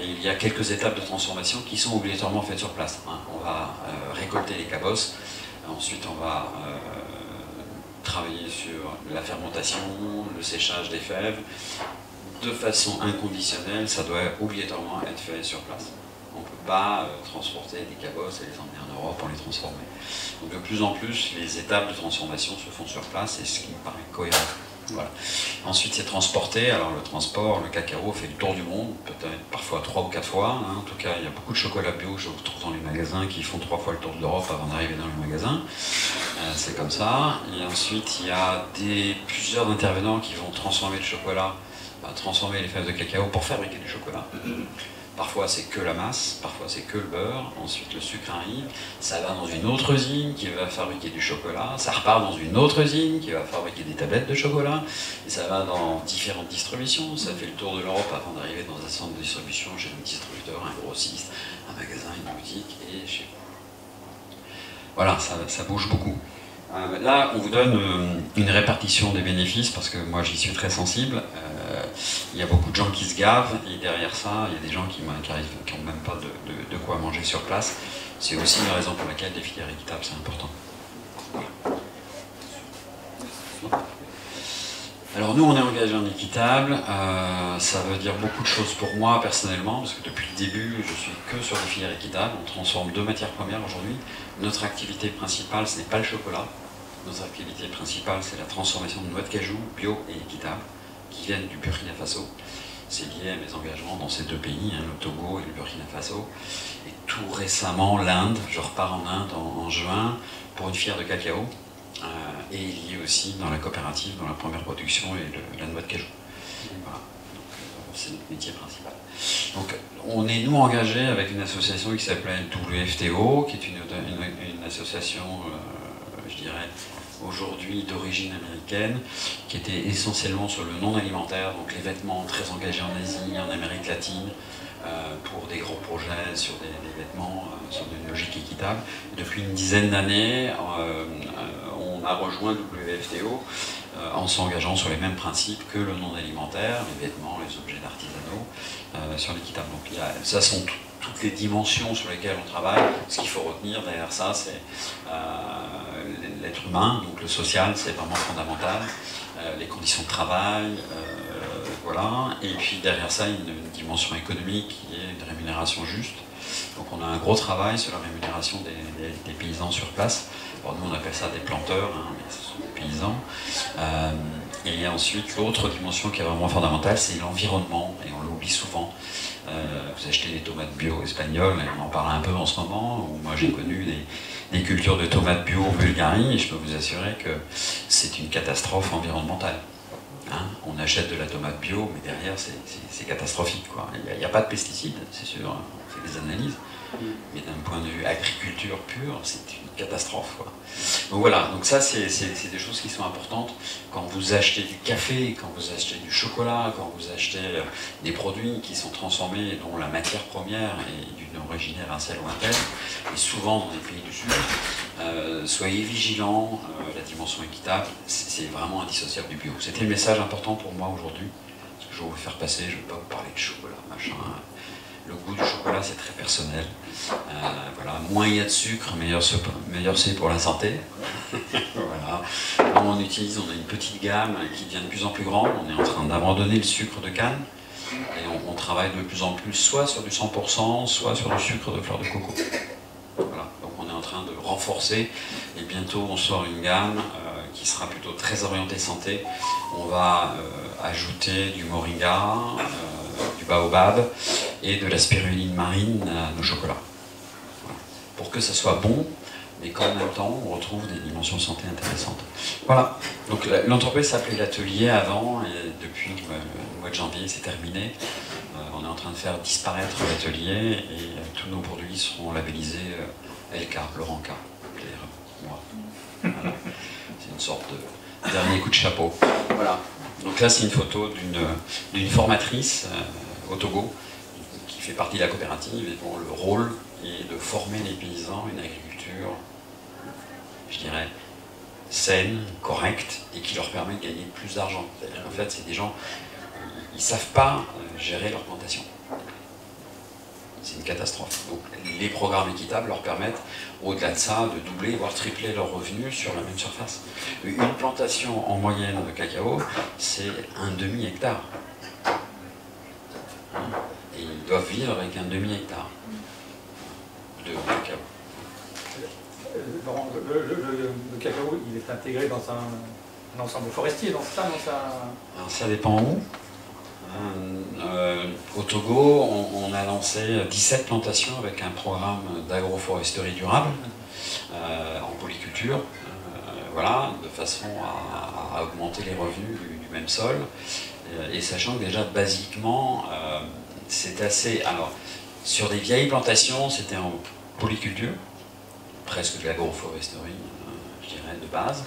Et il y a quelques étapes de transformation qui sont obligatoirement faites sur place. On va récolter les cabosses, ensuite on va travailler sur la fermentation, le séchage des fèves. De façon inconditionnelle, ça doit obligatoirement être fait sur place. On ne peut pas transporter des cabosses et les emmener en Europe pour les transformer. Donc de plus en plus, les étapes de transformation se font sur place, et ce qui me paraît cohérent. Voilà. Ensuite, c'est transporté. Alors le transport, le cacao fait le tour du monde, peut-être parfois 3 ou 4 fois. En tout cas, il y a beaucoup de chocolat bio que je trouve dans les magasins qui font 3 fois le tour de l'Europe avant d'arriver dans les magasins. C'est comme ça. Et ensuite, il y a plusieurs intervenants qui vont transformer le chocolat, transformer les fèves de cacao pour fabriquer du chocolat. Parfois c'est que la masse, parfois c'est que le beurre, ensuite le sucre arrive, ça va dans une autre usine qui va fabriquer du chocolat, ça repart dans une autre usine qui va fabriquer des tablettes de chocolat, et ça va dans différentes distributions, ça fait le tour de l'Europe avant d'arriver dans un centre de distribution chez un distributeur, un grossiste, un magasin, une boutique, et chez vous. Voilà, ça bouge beaucoup. Là, on vous donne une répartition des bénéfices, parce que moi j'y suis très sensible. Il y a beaucoup de gens qui se gavent, et derrière ça, il y a des gens qui n'ont même pas de quoi manger sur place. C'est aussi une raison pour laquelle des filières équitables, c'est important. Alors nous, on est engagé en équitable. Ça veut dire beaucoup de choses pour moi personnellement, parce que depuis le début, je suis que sur des filières équitables. On transforme 2 matières premières aujourd'hui. Notre activité principale, ce n'est pas le chocolat. Notre activité principale, c'est la transformation de noix de cajou bio et équitable, qui viennent du Burkina Faso. C'est lié à mes engagements dans ces 2 pays, le Togo et le Burkina Faso. Et tout récemment, l'Inde. Je repars en Inde en juin pour une filière de cacao. Et lié aussi dans la coopérative, dans la première production et la noix de cajou. Voilà. C'est notre métier principal. Donc on est nous engagés avec une association qui s'appelle WFTO, qui est une association, je dirais, aujourd'hui d'origine américaine, qui était essentiellement sur le non alimentaire, donc les vêtements, très engagés en Asie, en Amérique latine, pour des gros projets sur des vêtements, sur une logique équitable. Depuis une dizaine d'années, on a rejoint WFTO en s'engageant sur les mêmes principes que le non alimentaire, les vêtements, les objets d'artisanaux, sur l'équitable. Donc ça sont toutes les dimensions sur lesquelles on travaille. Ce qu'il faut retenir derrière ça, c'est l'être humain, donc le social, c'est vraiment fondamental, les conditions de travail, voilà. Et puis derrière ça, une dimension économique qui est une rémunération juste. Donc on a un gros travail sur la rémunération des paysans sur place. Alors nous on appelle ça des planteurs, mais ce sont des paysans. Et ensuite l'autre dimension qui est vraiment fondamentale, c'est l'environnement, et on l'oublie souvent. Vous achetez des tomates bio espagnoles, et on en parle un peu en ce moment, où moi j'ai connu des cultures de tomates bio en Bulgarie, et je peux vous assurer que c'est une catastrophe environnementale. On achète de la tomate bio, mais derrière c'est catastrophique, quoi. Il n'y a pas de pesticides, c'est sûr, on fait des analyses, mais d'un point de vue agriculture pure, c'est une catastrophe, quoi. Donc voilà, donc ça c'est des choses qui sont importantes. Quand vous achetez du café, quand vous achetez du chocolat, quand vous achetez des produits qui sont transformés, dont la matière première est d'une originaire assez lointaine, et souvent dans les pays du Sud, soyez vigilants, la dimension équitable, c'est vraiment indissociable du bio. C'était le message important pour moi aujourd'hui, ce que je vais vous faire passer. Je ne vais pas vous parler de chocolat, machin. Le goût du chocolat, c'est très personnel. Voilà. Moins il y a de sucre, meilleur c'est pour la santé. Voilà. On a une petite gamme qui devient de plus en plus grande. On est en train d'abandonner le sucre de canne. Et on travaille de plus en plus soit sur du 100%, soit sur du sucre de fleur de coco. Voilà. Donc on est en train de renforcer. Et bientôt, on sort une gamme qui sera plutôt très orientée santé. On va ajouter du moringa, du baobab et de la spiruline marine à nos chocolats. Voilà. Pour que ça soit bon, mais qu'en même temps, on retrouve des dimensions santé intéressantes. Voilà. Donc l'entreprise s'appelait l'Atelier avant, et depuis le mois de janvier, c'est terminé. On est en train de faire disparaître l'Atelier, et tous nos produits seront labellisés LK, Laurent K, moi. Voilà. C'est une sorte de dernier coup de chapeau. Voilà. Donc là, c'est une photo d'une formatrice au Togo, qui fait partie de la coopérative, et dont le rôle est de former les paysans à une agriculture, je dirais, saine, correcte, et qui leur permet de gagner plus d'argent. C'est-à-dire qu'en fait, c'est des gens, ils ne savent pas gérer leur plantation. C'est une catastrophe. Donc les programmes équitables leur permettent, au-delà de ça, de doubler, voire tripler leurs revenus sur la même surface. Une plantation en moyenne de cacao, c'est un demi-hectare. Et ils doivent vivre avec un demi-hectare de cacao. Laurent, le cacao, il est intégré dans un ensemble forestier, dans ça, Alors ça dépend où. Au Togo, on a lancé 17 plantations avec un programme d'agroforesterie durable en polyculture, voilà, de façon à augmenter les revenus du même sol. Et sachant que déjà, basiquement, c'est assez... Alors, sur des vieilles plantations, c'était en polyculture, presque de l'agroforesterie, je dirais, de base.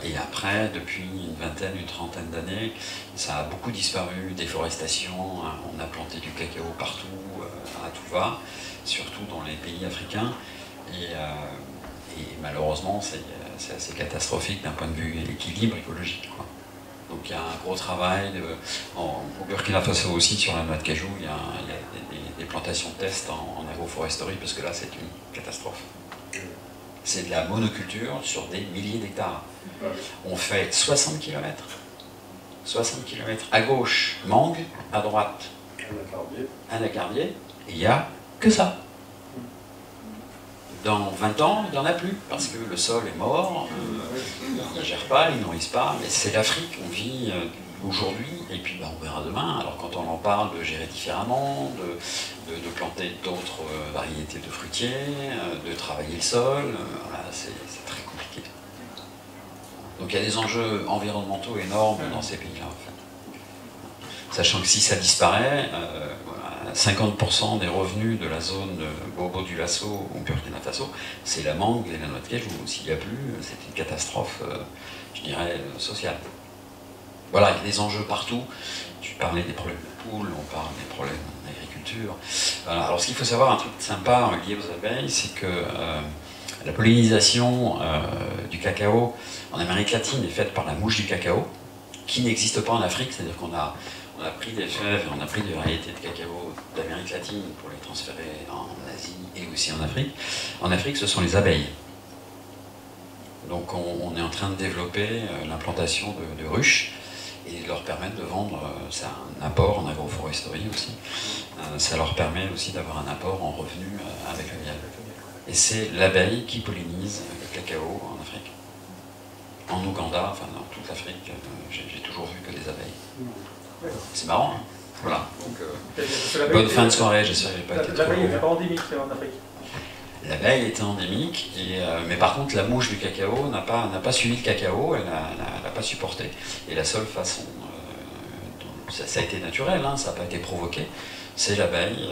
Et après, depuis une vingtaine, une trentaine d'années, ça a beaucoup disparu, déforestation, on a planté du cacao partout, à tout va, surtout dans les pays africains, et malheureusement, c'est assez catastrophique d'un point de vue équilibre écologique, quoi. Donc il y a un gros travail, au Burkina Faso aussi, sur la noix de cajou, il y a des plantations de test en agroforesterie, parce que là, c'est une catastrophe. C'est de la monoculture sur des milliers d'hectares. On fait 60 km. 60 km à gauche, mangue, à droite, anacardier, et il n'y a que ça. Dans 20 ans, il n'y en a plus, parce que le sol est mort, ils ne gèrent pas, ils ne nourrissent pas, mais c'est l'Afrique, on vit aujourd'hui, et puis on verra demain. Alors quand on en parle de gérer différemment, de planter d'autres variétés de fruitiers, de travailler le sol, voilà, c'est très compliqué. Donc il y a des enjeux environnementaux énormes dans ces pays-là, en fait. Sachant que si ça disparaît, 50% des revenus de la zone de Bobo du Lasso au Burkina Faso, c'est la mangue et la noix de cajou. S'il n'y a plus, c'est une catastrophe, je dirais, sociale. Voilà, il y a des enjeux partout. Tu parlais des problèmes de poules, on parle des problèmes d'agriculture. Voilà. Alors ce qu'il faut savoir, un truc sympa lié aux abeilles, c'est que la pollinisation du cacao en Amérique latine est faite par la mouche du cacao, qui n'existe pas en Afrique, c'est-à-dire qu'on a pris des fèves et on a pris des variétés de cacao d'Amérique latine pour les transférer en Asie et aussi en Afrique. En Afrique, ce sont les abeilles. Donc on est en train de développer l'implantation de ruches et de leur permettre de vendre, c'est un apport en agroforesterie aussi, ça leur permet aussi d'avoir un apport en revenus avec le miel. Et c'est l'abeille qui pollinise le cacao en Afrique. En Ouganda, enfin dans toute l'Afrique, j'ai toujours vu que des abeilles. C'est marrant, hein. Voilà. Donc, bonne fin de soirée, j'espère que j'ai pas été trop long. L'abeille n'est pas endémique en Afrique. L'abeille était endémique, mais par contre la mouche du cacao n'a pas suivi le cacao, elle n'a pas supporté. Et la seule façon, ça a été naturel, hein, ça n'a pas été provoqué, c'est l'abeille.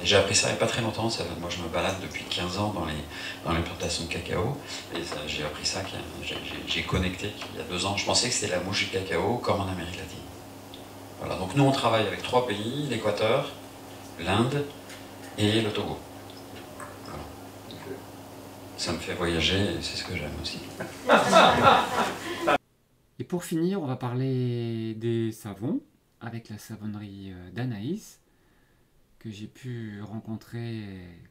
Et j'ai appris ça il n'y a pas très longtemps, moi je me balade depuis 15 ans dans les plantations de cacao, et j'ai appris ça, j'ai connecté il y a 2 ans, je pensais que c'était la mouche du cacao comme en Amérique latine. Voilà, donc nous on travaille avec 3 pays, l'Équateur, l'Inde et le Togo. Voilà. Ça me fait voyager et c'est ce que j'aime aussi. Et pour finir, on va parler des savons avec la savonnerie d'Anaïs, que j'ai pu rencontrer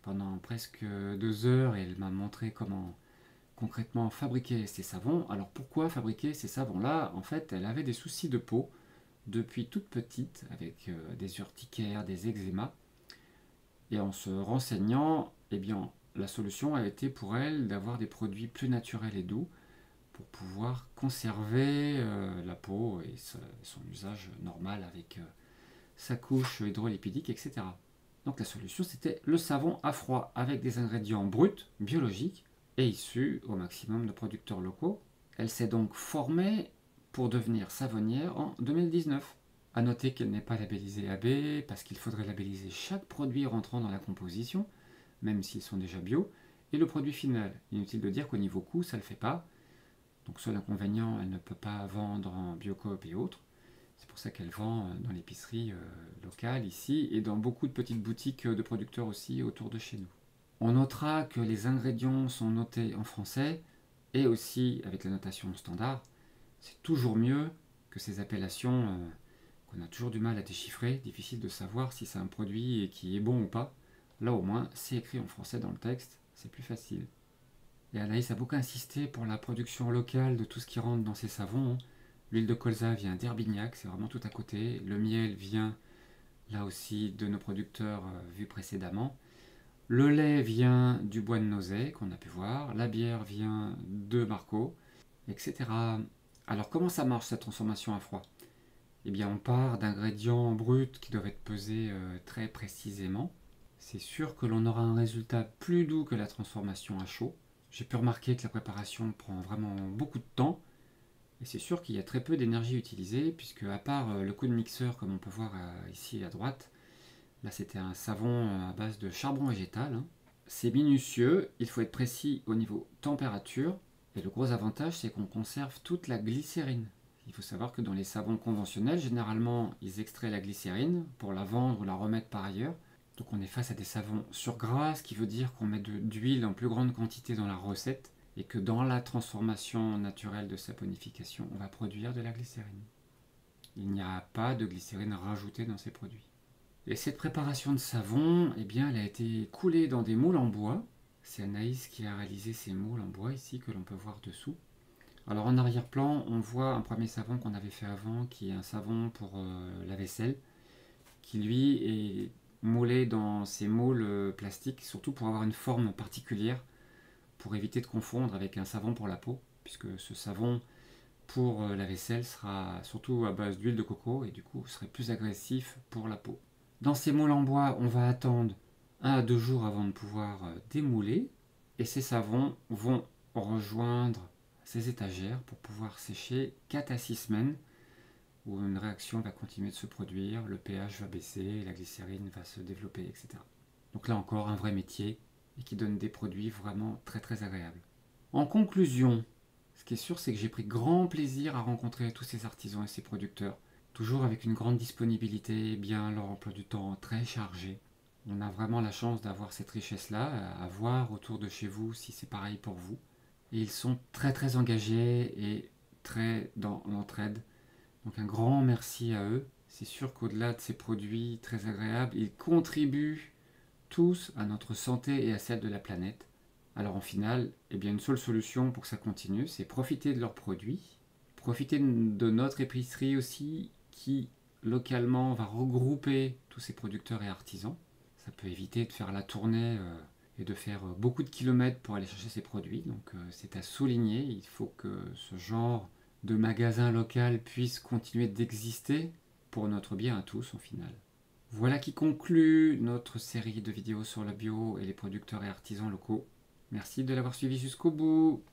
pendant presque 2 heures, et elle m'a montré comment concrètement fabriquer ces savons. Alors pourquoi fabriquer ces savons-là? En fait, elle avait des soucis de peau depuis toute petite, avec des urticaires, des eczémas. Et en se renseignant, eh bien, la solution a été pour elle d'avoir des produits plus naturels et doux pour pouvoir conserver la peau et son usage normal avec sa couche hydrolipidique, etc. Donc la solution, c'était le savon à froid avec des ingrédients bruts, biologiques et issus au maximum de producteurs locaux. Elle s'est donc formée pour devenir savonnière en 2019. A noter qu'elle n'est pas labellisée AB parce qu'il faudrait labelliser chaque produit rentrant dans la composition, même s'ils sont déjà bio, et le produit final. Inutile de dire qu'au niveau coût, ça ne le fait pas. Donc seul inconvénient, elle ne peut pas vendre en Biocoop et autres. C'est pour ça qu'elle vend dans l'épicerie locale ici et dans beaucoup de petites boutiques de producteurs aussi autour de chez nous. On notera que les ingrédients sont notés en français et aussi avec la notation standard. C'est toujours mieux que ces appellations qu'on a toujours du mal à déchiffrer, difficile de savoir si c'est un produit qui est bon ou pas. Là au moins, c'est écrit en français dans le texte, c'est plus facile. Et Anaïs a beaucoup insisté pour la production locale de tout ce qui rentre dans ces savons. L'huile de colza vient d'Herbignac, c'est vraiment tout à côté. Le miel vient là aussi de nos producteurs vus précédemment. Le lait vient du bois de Nozay qu'on a pu voir. La bière vient de Marco, etc. Alors comment ça marche cette transformation à froid? Eh bien on part d'ingrédients bruts qui doivent être pesés très précisément. C'est sûr que l'on aura un résultat plus doux que la transformation à chaud. J'ai pu remarquer que la préparation prend vraiment beaucoup de temps. Et c'est sûr qu'il y a très peu d'énergie utilisée, puisque à part le coup de mixeur, comme on peut voir ici à droite, là c'était un savon à base de charbon végétal. Hein. C'est minutieux, il faut être précis au niveau température. Et le gros avantage, c'est qu'on conserve toute la glycérine. Il faut savoir que dans les savons conventionnels, généralement, ils extraient la glycérine pour la vendre ou la remettre par ailleurs. Donc on est face à des savons sur gras, ce qui veut dire qu'on met d'huile en plus grande quantité dans la recette et que dans la transformation naturelle de saponification, on va produire de la glycérine. Il n'y a pas de glycérine rajoutée dans ces produits. Et cette préparation de savon, eh bien, elle a été coulée dans des moules en bois. C'est Anaïs qui a réalisé ces moules en bois ici que l'on peut voir dessous. Alors en arrière-plan, on voit un premier savon qu'on avait fait avant, qui est un savon pour la vaisselle, qui lui est moulé dans ces moules plastiques, surtout pour avoir une forme particulière, pour éviter de confondre avec un savon pour la peau, puisque ce savon pour la vaisselle sera surtout à base d'huile de coco et du coup serait plus agressif pour la peau. Dans ces moules en bois, on va attendre 1 à 2 jours avant de pouvoir démouler, et ces savons vont rejoindre ces étagères pour pouvoir sécher 4 à 6 semaines, où une réaction va continuer de se produire, le pH va baisser, la glycérine va se développer, etc. Donc là encore, un vrai métier, et qui donne des produits vraiment très très agréables. En conclusion, ce qui est sûr, c'est que j'ai pris grand plaisir à rencontrer tous ces artisans et ces producteurs, toujours avec une grande disponibilité, bien leur emploi du temps très chargé. On a vraiment la chance d'avoir cette richesse-là, à voir autour de chez vous si c'est pareil pour vous. Et ils sont très très engagés et très dans l'entraide. Donc un grand merci à eux. C'est sûr qu'au-delà de ces produits très agréables, ils contribuent tous à notre santé et à celle de la planète. Alors en final, eh bien une seule solution pour que ça continue, c'est profiter de leurs produits, profiter de notre épicerie aussi, qui localement va regrouper tous ces producteurs et artisans. Ça peut éviter de faire la tournée et de faire beaucoup de kilomètres pour aller chercher ces produits. Donc c'est à souligner, il faut que ce genre de magasin local puisse continuer d'exister pour notre bien à tous au final. Voilà qui conclut notre série de vidéos sur le bio et les producteurs et artisans locaux. Merci de l'avoir suivi jusqu'au bout.